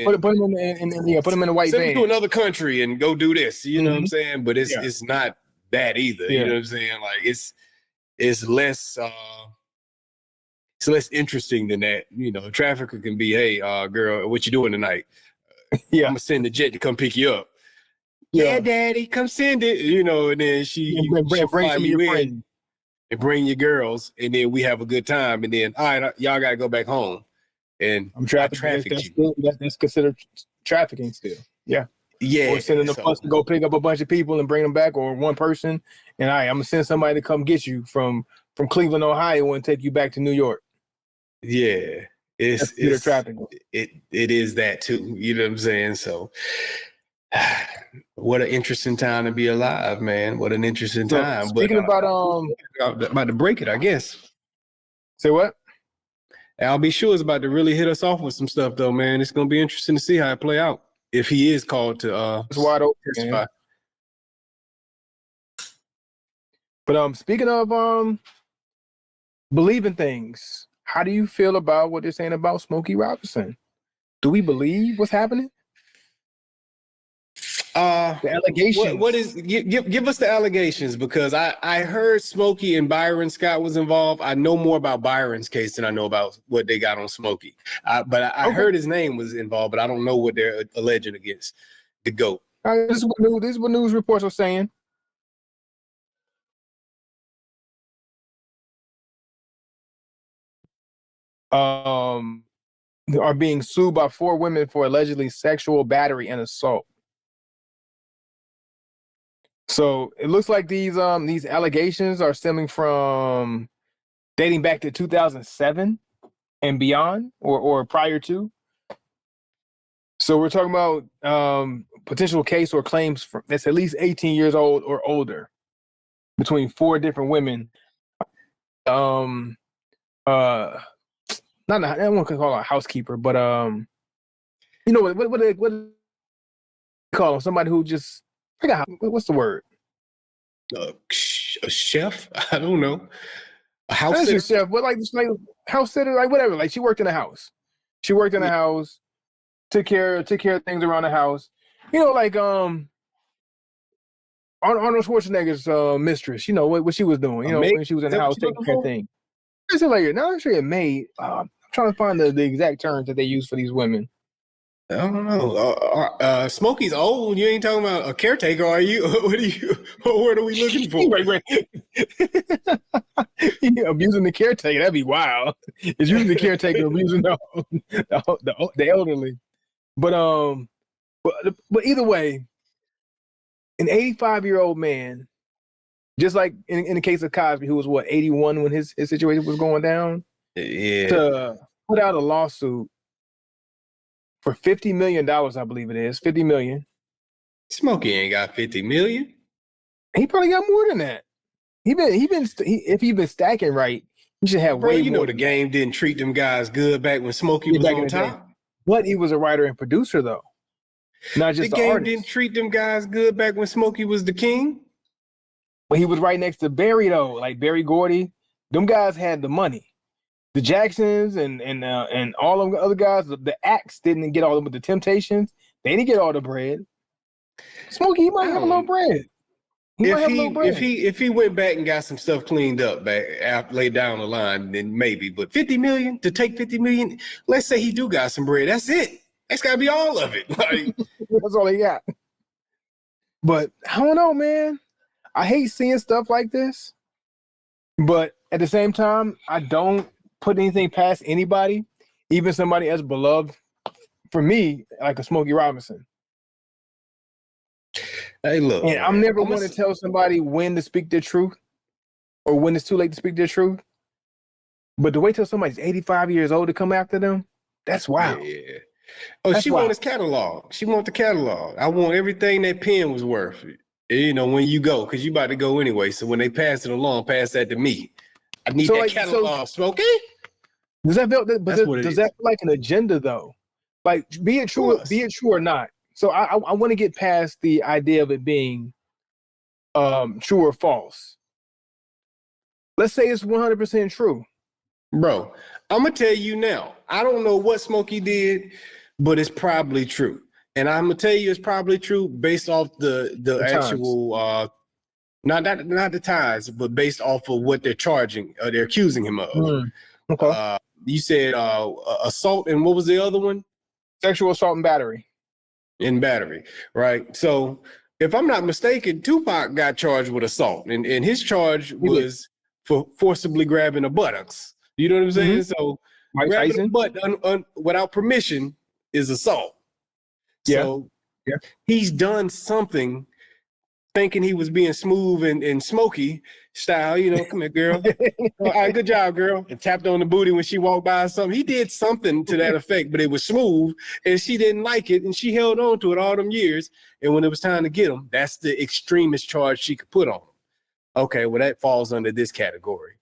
in the white send van him to another country and go do this. You know what I'm saying? But it's not that either. Yeah. You know what I'm saying? Like it's less interesting than that. You know, a trafficker can be, hey, girl, what you doing tonight? Yeah. I'm gonna send the jet to come pick you up. Yeah, daddy, come send it. You know, and then she'll bring fly some of you your in friends. and bring your girls, and then we have a good time. And then, all right, y'all gotta go back home. And I'm trafficking. That's considered trafficking still. Yeah. Yeah. Or sending a bus to go pick up a bunch of people and bring them back, or one person. And I'm gonna send somebody to come get you from Cleveland, Ohio, and take you back to New York. Yeah. It's trafficking. It is that too. You know what I'm saying? So what an interesting time to be alive, man. What an interesting time. Speaking about about to break it, I guess. Say what? I'll be sure it's about to really hit us off with some stuff though, man. It's gonna be interesting to see how it play out if he is called to it's wide open, testify. Man. But speaking of believing things, how do you feel about what they're saying about Smokey Robinson? Do we believe what's happening? The allegations. What is give us the allegations, because I heard Smokey and Byron Scott was involved. I know more about Byron's case than I know about what they got on Smokey. But I heard his name was involved, but I don't know what they're alleging against the GOAT. This is what news reports are saying. Are being sued by 4 women for allegedly sexual battery and assault. So it looks like these allegations are stemming from dating back to 2007 and beyond, or prior to. So we're talking about potential case or claims that's at least 18 years old or older between 4 different women. Not I don't want to call her a housekeeper, but you know what they call them? Somebody who just what's the word? A chef? I don't know. A house Not sitter? a chef, but like house sitter, like whatever. Like she worked in the house. She worked in the house, took care of things around the house. You know, like Arnold Schwarzenegger's mistress. You know what she was doing. You know, when she was in the house taking care of things. It's like now actually a maid. I'm trying to find the exact terms that they use for these women. I don't know. Smokey's old. You ain't talking about a caretaker, are you? What are we looking for? Right. Abusing the caretaker, that'd be wild. It's usually the caretaker abusing the elderly. But either way, an 85-year-old man, just like in the case of Cosby, who was 81 when his situation was going down, to put out a lawsuit for $50 million, I believe it is, $50 million. Smokey ain't got 50 million. He probably got more than that. If he's been stacking right, he should have way more. You know the game didn't treat them guys good back when Smokey was on top. But he was a writer and producer though, not just the game artist. Didn't treat them guys good back when Smokey was the king. But he was right next to Barry though, like Barry Gordy. Them guys had the money. The Jacksons and all of the other guys, the acts didn't get all of them. But the Temptations, they didn't get all the bread. Smokey, he might I have a little don't. bread. He might have a little bread. If he went back and got some stuff cleaned up back after laid down the line, then maybe. But 50 million to take 50 million, let's say he do got some bread. That's it. That's gotta be all of it. Like That's all he got. But I don't know, man. I hate seeing stuff like this. But at the same time, I don't put anything past anybody, even somebody as beloved for me, like a Smokey Robinson. hey, look. And I'm never I'm going to tell somebody when to speak their truth or when it's too late to speak their truth. But to wait till somebody's 85 years old to come after them, that's wild. Yeah. Oh, That's she wild. want his catalog. She want the catalog. I want everything that pen was worth. You know, when you go, because you about to go anyway. So when they pass it along, pass that to me. I need So, that like, catalog, Smokey. Does that feel? But That's what it does is. that feel like an agenda though? Like, be it true or not. So I want to get past the idea of it being true or false. Let's say it's 100% true. Bro, I'm gonna tell you now. I don't know what Smokey did, but it's probably true. And I'm gonna tell you it's probably true based off the actual not the ties, but based off of what they're charging, they're accusing him of. Okay. You said assault, and what was the other one? Sexual assault and battery. In battery, right? So if I'm not mistaken, Tupac got charged with assault, and his charge was for forcibly grabbing the buttocks. You know what I'm saying? So Mike grabbing Tyson. a butt without permission is assault. Yeah. So he's done something thinking he was being smooth and smoky style, you know, come here, girl. All right, good job, girl. And tapped on the booty when she walked by or something. He did something to that effect, but it was smooth and she didn't like it and she held on to it all them years. And when it was time to get him, that's the extremist charge she could put on him. Okay, well, that falls under this category.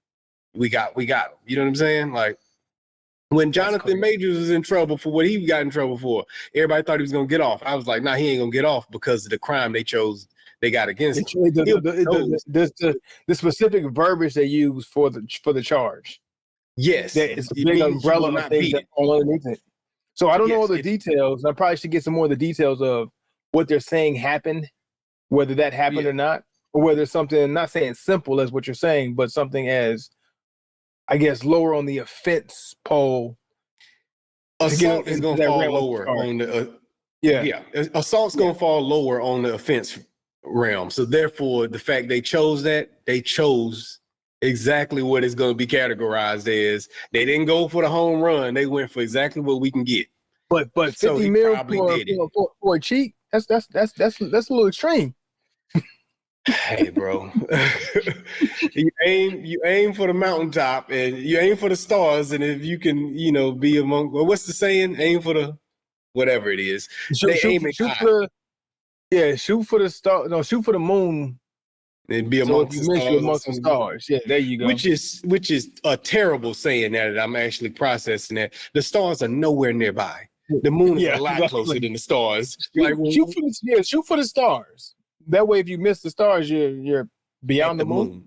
We got him. You know what I'm saying? Like, when Jonathan Majors was in trouble for what he got in trouble for, everybody thought he was gonna get off. I was like, nah, he ain't gonna get off because of the crime they got against him. The specific verbiage they use for the charge. Yes, it's a big umbrella of things that fall underneath it. So I don't know all the details. I probably should get some more of the details of what they're saying happened, whether that happened or not, or whether it's something, not saying simple as what you're saying, but something as, I guess, lower on the offense pole. Assault is going to fall lower on the assault's going to fall lower on the offense realm. So therefore, the fact they chose exactly what it's going to be categorized as. They didn't go for the home run. They went for exactly what we can get. But 50 mil for a cheat, that's a little extreme. Hey, bro, you aim for the mountaintop and you aim for the stars, and if you can, be among, well, what's the saying? Aim for the whatever it is. Shoot for the star. No, shoot for the moon. And be amongst the stars. Yeah, there you go. Which is a terrible saying now that I'm actually processing that. The stars are nowhere nearby. The moon is a lot closer than the stars. Shoot for the stars. That way, if you miss the stars, you're beyond the moon.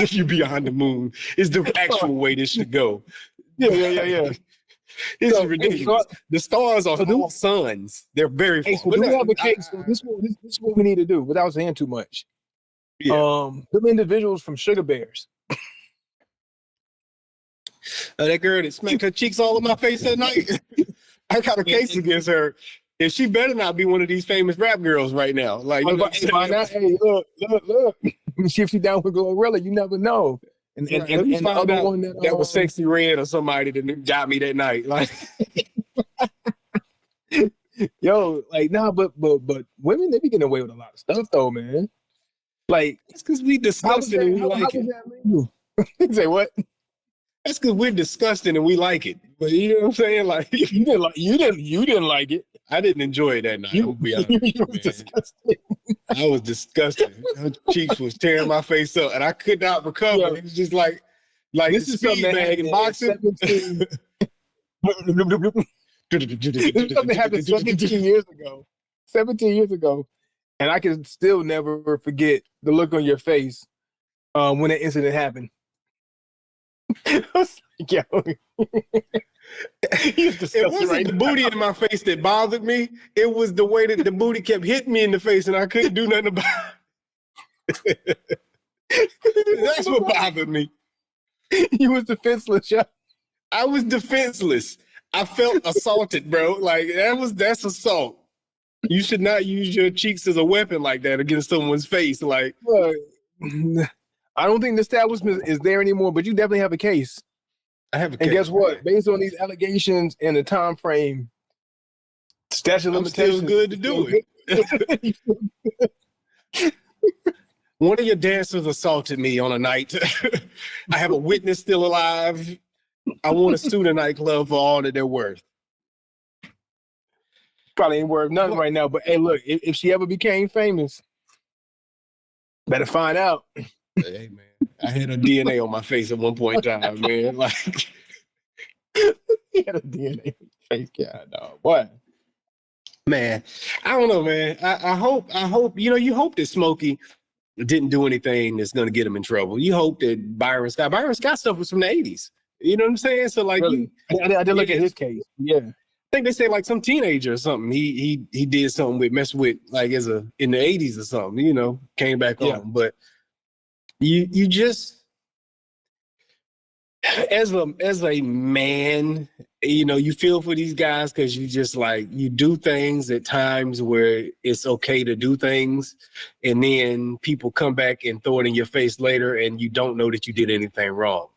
You're beyond the moon is the actual way this should go. Yeah. This is ridiculous. The stars are all suns. They're very far. So we have a case. This is what we need to do without saying too much. Them individuals from Sugar Bears. That girl that smacked her cheeks all in my face that night. I got a case against her. And she better not be one of these famous rap girls right now. Like, hey, look. See if she down with Glorilla. You never know. And the other one that was Sexy Red or somebody that got me that night. Like, yo, like, nah, but women, they be getting away with a lot of stuff though, man. Like, it's because we disgusting and we like it. Say what? That's because we're disgusting and we like it. But you know what I'm saying? Like, you didn't like it. I didn't enjoy it that night. You were disgusting. I was disgusted. Her cheeks was tearing my face up, and I could not recover. Yeah. It was just like this is something that happened in boxing. Something happened 17 years ago. 17 years ago, and I can still never forget the look on your face when that incident happened. Yeah. It wasn't the booty in my face that bothered me. It was the way that the booty kept hitting me in the face and I couldn't do nothing about it. That's what bothered me. You was defenseless, yeah. I was defenseless. I felt assaulted, bro. Like that's assault. You should not use your cheeks as a weapon like that against someone's face. Like, I don't think the establishment is there anymore, but you definitely have a case. I have a case. And guess what? Based on these allegations and the time frame, statute of limitations, still good to do it. One of your dancers assaulted me on a night. I have a witness still alive. I want to sue the nightclub for all that they're worth. Probably ain't worth nothing right now, but hey, look, if she ever became famous, better find out. Hey, man, I had a DNA on my face at one point in time, man. Like, he had a DNA on his face, God, dog. What? Man, I don't know, man. I hope, you hope that Smokey didn't do anything that's going to get him in trouble. You hope that Byron Scott stuff was from the 80s. You know what I'm saying? So, like, really? I did look at his case. Yeah. I think they say like some teenager or something. He did something with mess with like in the 80s or something, came back on. But you just as a man, you feel for these guys because you just like you do things at times where it's okay to do things, and then people come back and throw it in your face later and you don't know that you did anything wrong.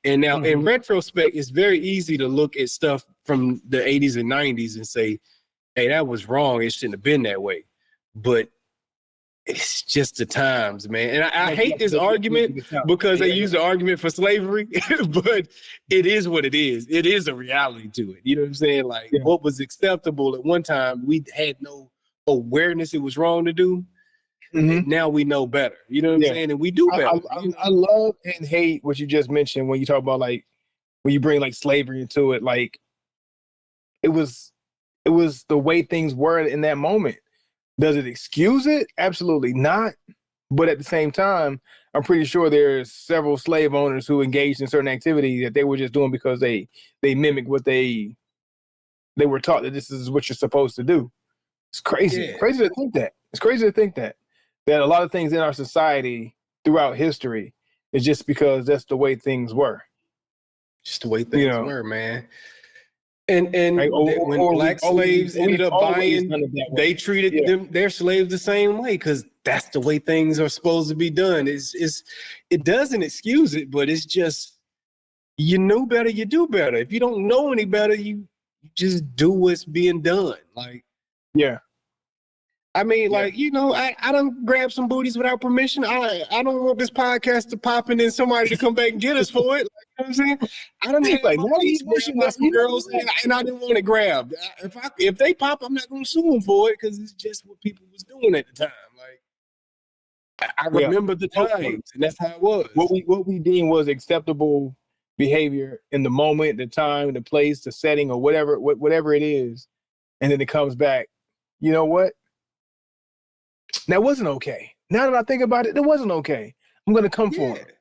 And now in retrospect, it's very easy to look at stuff from the 80s and 90s and say, hey, that was wrong. It shouldn't have been that way. But it's just the times, man. And I hate this argument because they use the argument for slavery, but it is what it is. It is a reality to it. You know what I'm saying? Like what was acceptable at one time, we had no awareness it was wrong to do. Now we know better. You know what I'm saying? And we do better. I love and hate what you just mentioned when you talk about like when you bring like slavery into it. Like it was the way things were in that moment. Does it excuse it? Absolutely not. But at the same time, I'm pretty sure there's several slave owners who engaged in certain activity that they were just doing because they mimic what they were taught that this is what you're supposed to do. It's crazy. Yeah. Crazy to think that. It's crazy to think that a lot of things in our society throughout history is just because that's the way things were. Just the way things were, man. And like, when black slaves ended up buying, they treated their slaves the same way because that's the way things are supposed to be done. It doesn't excuse it, but it's just you know better, you do better. If you don't know any better, you just do what's being done. Like, I mean, like, I don't grab some booties without permission. I don't want this podcast to pop and then somebody to come back and get us for it. Like, you know what I'm saying? I don't have like some girls and I didn't want it grabbed. If they pop, I'm not going to sue them for it because it's just what people was doing at the time. Like, I remember the times, and that's how it was. What we deemed was acceptable behavior in the moment, the time, the place, the setting, or whatever it is, and then it comes back. You know what? That wasn't okay. Now that I think about it, that wasn't okay. I'm going to come for it.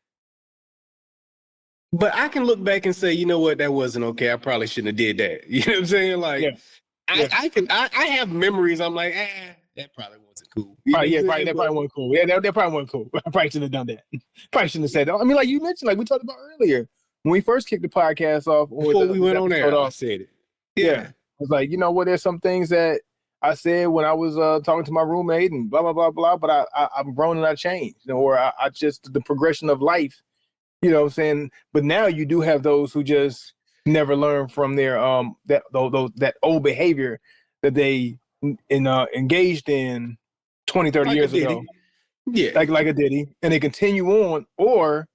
But I can look back and say, you know what, that wasn't okay. I probably shouldn't have did that. You know what I'm saying? Like, I have memories. I'm like, that probably wasn't cool. That probably wasn't cool. Yeah, that probably wasn't cool. I probably shouldn't have done that. Probably shouldn't have said that. I mean, like you mentioned, like we talked about earlier, when we first kicked the podcast off. Before we went on air, I said it. Yeah. I was like, you know what, there's some things that I said when I was talking to my roommate and blah, blah, blah, blah, but I'm grown and I changed, or I just, the progression of life, you know what I'm saying? But now you do have those who just never learn from their, that old behavior that they engaged in 20, 30 years ago. Yeah. Like a Diddy. And they continue on, or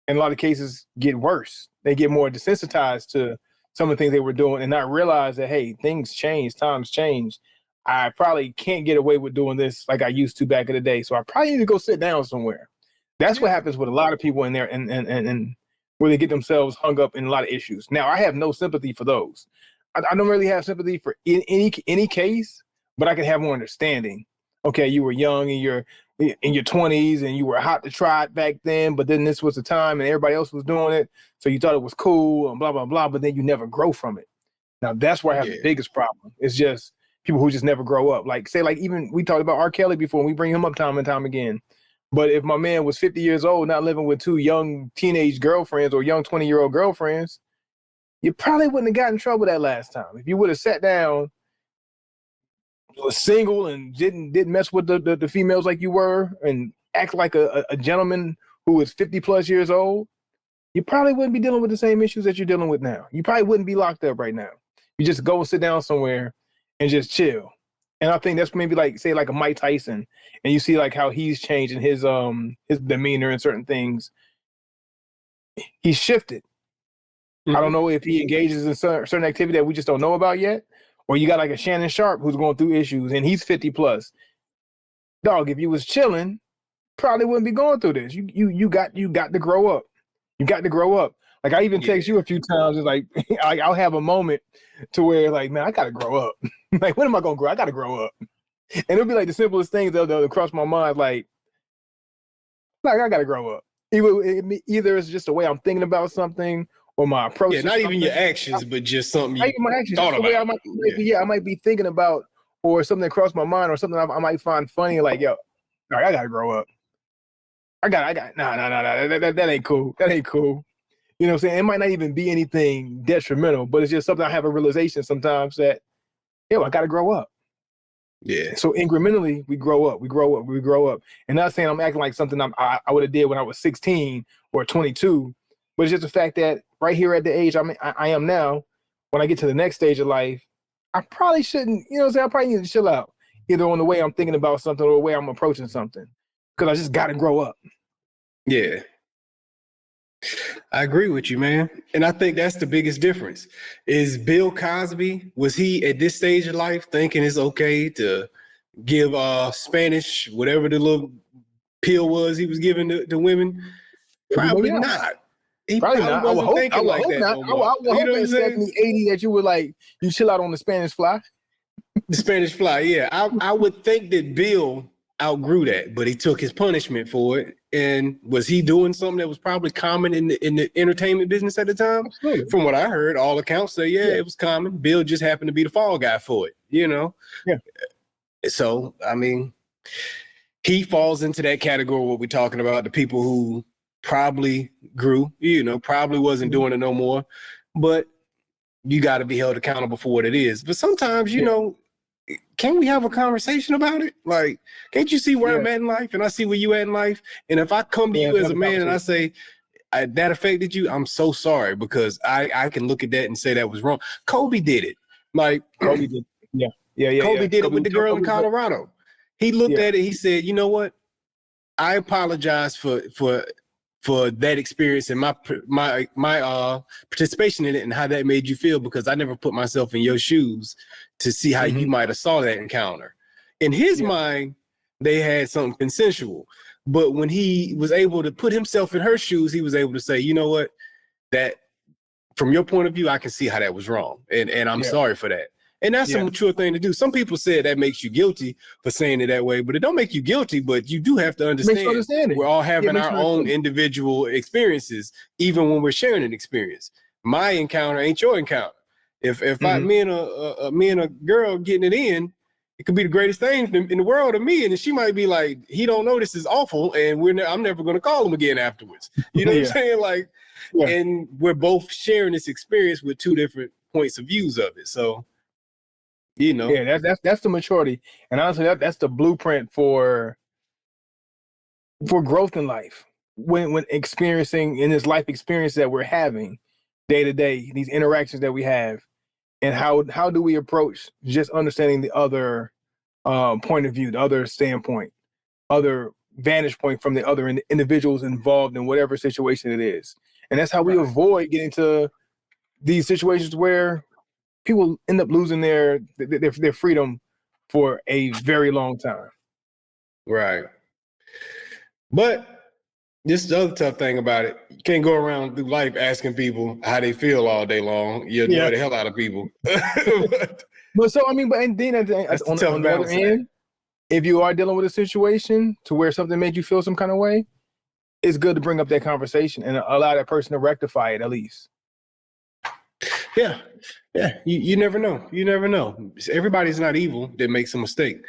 in a lot of cases get worse. They get more desensitized to some of the things they were doing and not realize that, hey, things change, times change. I probably can't get away with doing this like I used to back in the day. So I probably need to go sit down somewhere. That's what happens with a lot of people in there and where they get themselves hung up in a lot of issues. Now, I have no sympathy for those. I don't really have sympathy for any case, but I can have more understanding okay, you were young and you're in your 20s and you were hot to try it back then, but then this was the time and everybody else was doing it, so you thought it was cool and blah blah blah, but then you never grow from it. Now that's where I have the biggest problem. It's just people who just never grow up. Like say, like even we talked about R. Kelly before, and we bring him up time and time again. But if my man was 50 years old, not living with two young teenage girlfriends or young 20-year-old girlfriends, you probably wouldn't have gotten in trouble that last time. If you would have sat down, was single and didn't mess with the females like you were and act like a gentleman who was 50 plus years old, you probably wouldn't be dealing with the same issues that you're dealing with now. You probably wouldn't be locked up right now. You just go and sit down somewhere and just chill. And I think that's maybe like, say, like a Mike Tyson, and you see like how he's changing his demeanor and certain things. He's shifted. I don't know if he engages in certain activity that we just don't know about yet, or you got like a Shannon Sharp who's going through issues and he's 50 plus. Dog, if you was chilling, probably wouldn't be going through this. You got to grow up. You got to grow up. Like I even text you a few times. It's like I'll have a moment to where like, man, I gotta grow up. Like, when am I gonna grow? I gotta grow up. And it'll be like the simplest things that'll cross my mind. Like I gotta grow up. Either it's just the way I'm thinking about something or my approach. Yeah, not even your actions, but just something you my actions, thought about. I might be thinking about, or something that crossed my mind, or something I might find funny. Like, yo, all right, I gotta grow up. I got. Nah. That ain't cool. That ain't cool. You know what I'm saying? It might not even be anything detrimental, but it's just something I have a realization sometimes that, yo, I got to grow up. Yeah. So incrementally, we grow up. And not saying I'm acting like something I would have did when I was 16 or 22, but it's just the fact that right here at the age I am now, when I get to the next stage of life, I probably shouldn't, you know what I'm saying? I probably need to chill out, either on the way I'm thinking about something or the way I'm approaching something, because I just got to grow up. Yeah. I agree with you, man. And I think that's the biggest difference. Is Bill Cosby, was he at this stage of life thinking it's okay to give Spanish, whatever the little pill was he was giving to women? Probably not. He probably not. wasn't thinking like that no more. I would hope in 70, 80 that you would like, you chill out on the Spanish fly. The Spanish fly, yeah. I would think that Bill outgrew that, but he took his punishment for it. And was he doing something that was probably common in the entertainment business at the time? Absolutely. From what I heard, all accounts say, it was common. Bill just happened to be the fall guy for it, you know? Yeah. So, I mean, he falls into that category, what we're talking about, the people who probably grew, you know, probably wasn't doing it no more. But you got to be held accountable for what it is. But sometimes, you know, can we have a conversation about it? Like, can't you see where I'm at in life and I see where you at in life? And if I come to you as a man and I say, that affected you, I'm so sorry, because I can look at that and say that was wrong. Kobe did it. Like, Kobe did. Kobe did it with the girl in Colorado. He looked at it. He said, you know what? I apologize for that experience and my participation in it and how that made you feel, because I never put myself in your shoes to see how you might have saw that encounter. In his mind, they had something consensual. But when he was able to put himself in her shoes, he was able to say, you know what, that from your point of view, I can see how that was wrong. And I'm sorry for that. And that's a mature thing to do. Some people said that makes you guilty for saying it that way, but it don't make you guilty, but you do have to understand we're all having our own individual experiences, even when we're sharing an experience. My encounter ain't your encounter. If me and a girl getting it in, it could be the greatest thing in the world to me. And she might be like, he don't know this is awful, and I'm never going to call him again afterwards. You know what I'm saying? Like, and we're both sharing this experience with two different points of views of it. So, you know, that's the maturity, and honestly, that's the blueprint for growth in life. When experiencing in this life experience that we're having day to day, these interactions that we have, and how do we approach just understanding the other point of view, the other standpoint, other vantage point from the other individuals involved in whatever situation it is, and that's how we avoid getting to these situations where people end up losing their freedom for a very long time. Right. But this is the other tough thing about it. You can't go around through life asking people how they feel all day long. You annoy the hell out of people. But so, I mean, but and then on the other end, if you are dealing with a situation to where something made you feel some kind of way, it's good to bring up that conversation and allow that person to rectify it at least. Yeah. Yeah. You never know. You never know. Everybody's not evil that makes a mistake.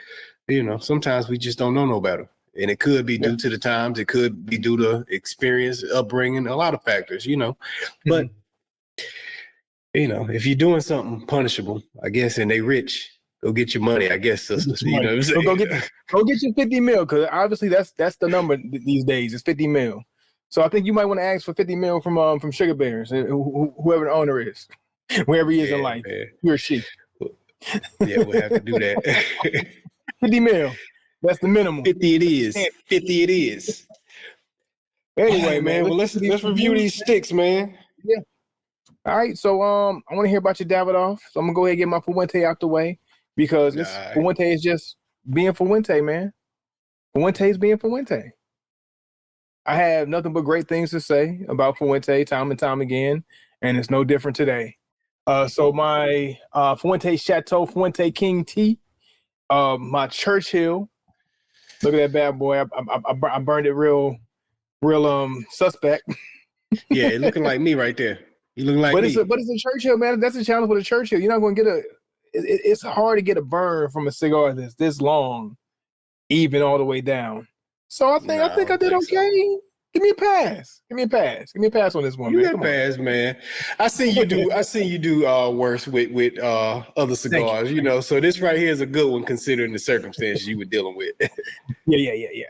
You know, sometimes we just don't know no better. And it could be due to the times. It could be due to experience, upbringing, a lot of factors, you know. But, you know, if you're doing something punishable, I guess, and they rich, go get your money, I guess, sisters. You know what I'm saying? Go get your 50 mil, because obviously that's the number these days. It's 50 mil. So I think you might want to ask for 50 mil from Sugar Bears, whoever the owner is, wherever he is in life, man. he or she. Yeah, we'll have to do that. 50 mil. That's the minimum. 50 it is. 50 it is. Anyway, man, well, let's review these sticks, man. Yeah. All right, so I want to hear about your Davidoff. So I'm gonna go ahead and get my Fuente out the way, because Fuente is just being Fuente, man. Fuente is being Fuente. I have nothing but great things to say about Fuente time and time again, and it's no different today. So my Fuente Chateau Fuente King Tea, my Churchill. Look at that bad boy. I burned it real suspect. Yeah, it looking like me right there. You looking like me. But it's a Churchill, man. That's a challenge with a Churchill. You're not going to get it's hard to get a burn from a cigar that's this long, even all the way down. So I think I did okay. So. Give me a pass. Give me a pass on this one, man. You got a pass, man. I seen you do worse with other cigars, you know. So this right here is a good one considering the circumstances you were dealing with. Yeah.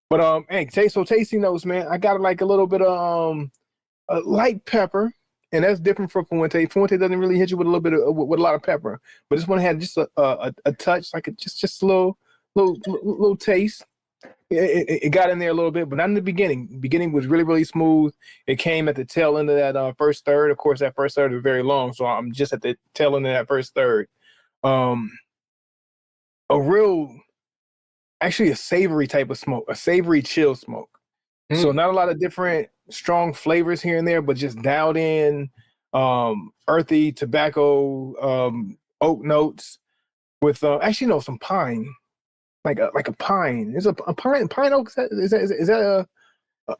But hey, tasting notes, man. I got like a little bit of a light pepper, and that's different from Fuente. Fuente doesn't really hit you with a little bit of with a lot of pepper, but this one had just a touch, like just a little taste. It got in there a little bit, but not in the beginning. The beginning was really, really smooth. It came at the tail end of that first third. Of course, that first third was very long, so I'm just at the tail end of that first third. Actually a savory type of smoke, a savory chill smoke. So not a lot of different strong flavors here and there, but just dialed in earthy tobacco, oak notes with some pine. Like a pine. Is a pine oak? Is that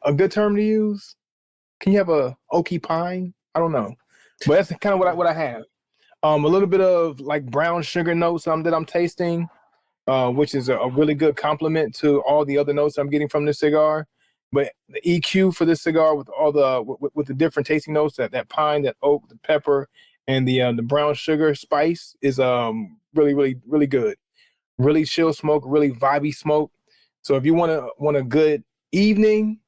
a good term to use? Can you have a oaky pine? I don't know, but that's kind of what I have. A little bit of like brown sugar notes that I'm tasting, which is a really good complement to all the other notes I'm getting from this cigar. But the EQ for this cigar with all with the different tasting notes, that pine, that oak, the pepper, and the brown sugar spice is really, really, really good. Really chill smoke, really vibey smoke. So if you want a good evening,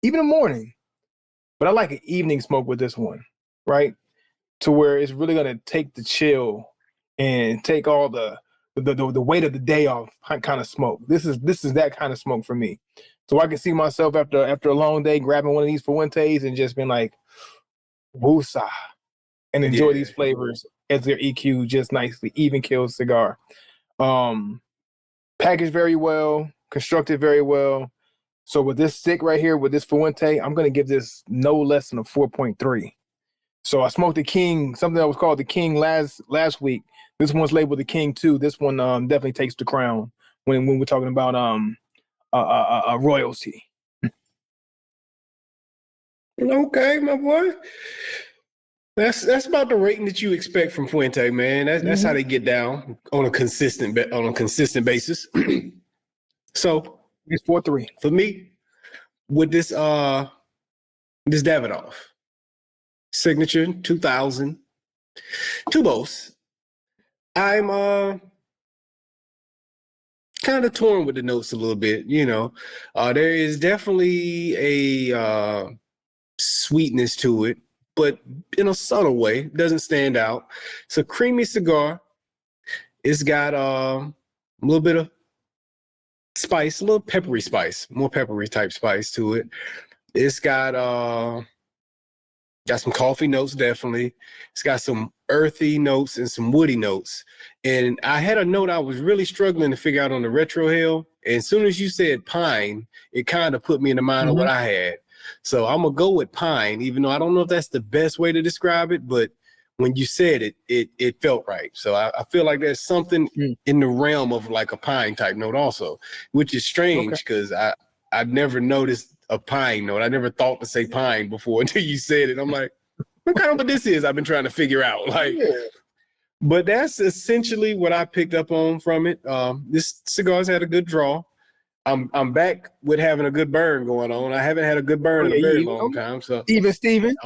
even a morning, but I like an evening smoke with this one, right? To where it's really gonna take the chill and take all the weight of the day off kind of smoke. This is that kind of smoke for me. So I can see myself after a long day grabbing one of these Fuentes and just being like, woosah, and enjoy these flavors as their EQ just nicely, even kill cigar. Packaged very well, constructed very well. So with this stick right here, with this Fuente, I'm going to give this no less than a 4.3. So I smoked the King, something that was called the King last week. This one's labeled the King too. This one definitely takes the crown when we're talking about royalty. Okay, my boy. That's about the rating that you expect from Fuente, man. That's how they get down on a consistent basis. So it's 4.3 for me with this Davidoff signature 2000 Tubos. I'm kind of torn with the notes a little bit. You know, there is definitely a sweetness to it, but in a subtle way. It doesn't stand out. It's a creamy cigar. It's got a little bit of spice, a little peppery spice, more peppery type spice to it. It's got some coffee notes, definitely. It's got some earthy notes and some woody notes. And I had a note I was really struggling to figure out on the retrohale. And as soon as you said pine, it kind of put me in the mind of what I had. So I'm going to go with pine, even though I don't know if that's the best way to describe it, but when you said it, it felt right. So I feel like there's something in the realm of like a pine type note also, which is strange because I never noticed a pine note. I never thought to say pine before until you said it. I'm like, what kind of what this is? I've been trying to figure out. Like, but that's essentially what I picked up on from it. This cigar's had a good draw. I'm back with having a good burn going on. I haven't had a good burn in a very long time. So even Steven.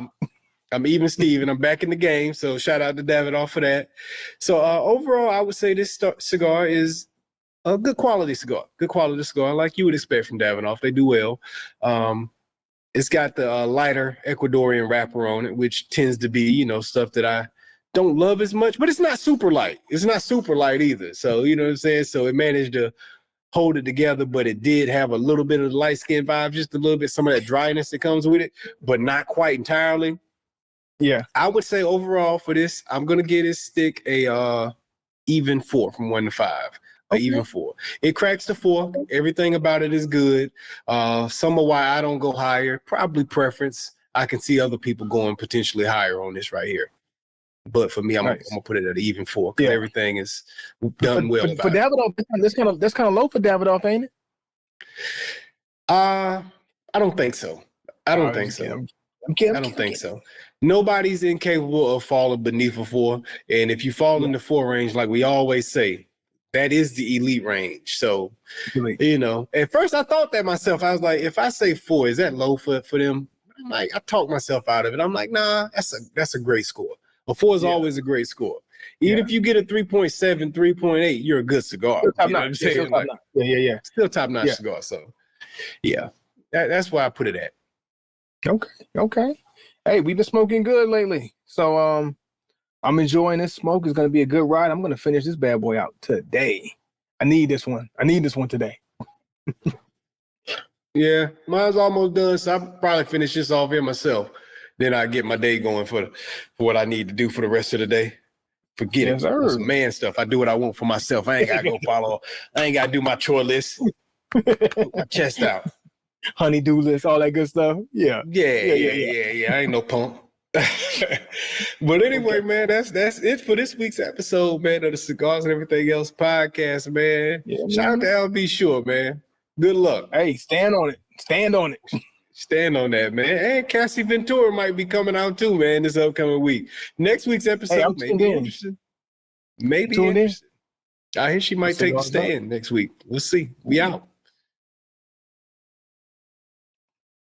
I'm even Steven. I'm back in the game. So shout out to Davidoff for that. So overall, I would say this cigar is a good quality cigar. Good quality cigar, like you would expect from Davidoff. They do well. It's got the lighter Ecuadorian wrapper on it, which tends to be, stuff that I don't love as much, but it's not super light. It's not super light either. So, you know what I'm saying? So it managed to hold it together, but it did have a little bit of the light skin vibe, just a little bit, some of that dryness that comes with it, but not quite entirely. Yeah. I would say overall for this, I'm going to give this stick a even 4 from 1 to 5. Even 4. It cracks the 4. Everything about it is good. Some of why I don't go higher, probably preference. I can see other people going potentially higher on this right here. But for me, I'm gonna put it at an even 4 because everything is done well. For Davidoff, that's kind of low for Davidoff, ain't it? I don't think so. I don't think so. I don't think so. Nobody's incapable of falling beneath a 4. And if you fall in the 4 range, like we always say, that is the elite range. So, at first I thought that myself. I was like, if I say 4, is that low for them? I'm like, I talked myself out of it. I'm like, nah, that's a great score. A 4 is always a great score. Even if you get a 3.7, 3.8, you're a good cigar. Still top you know what I'm saying? Like, yeah. Still top-notch cigar. So, that's why I put it at. Okay. Hey, we've been smoking good lately. So I'm enjoying this smoke. It's going to be a good ride. I'm going to finish this bad boy out today. I need this one today. Yeah, mine's almost done, so I'll probably finish this off here myself. Then I get my day going for what I need to do for the rest of the day. Forget it. Some man stuff. I do what I want for myself. I ain't got to go follow. I ain't got to do my chore list. Put my chest out. Honey-do list, all that good stuff. Yeah. I ain't no punk. But anyway, man, that's it for this week's episode, man, of the Cigars and Everything Else podcast, man. Shout out to LB Shore, man. Good luck. Hey, stand on it. Stand on that, man. And Cassie Ventura might be coming out too, man, this upcoming week. Next week's episode may be interesting. Maybe interesting. I hear she might take the stand next week. We'll see. We out.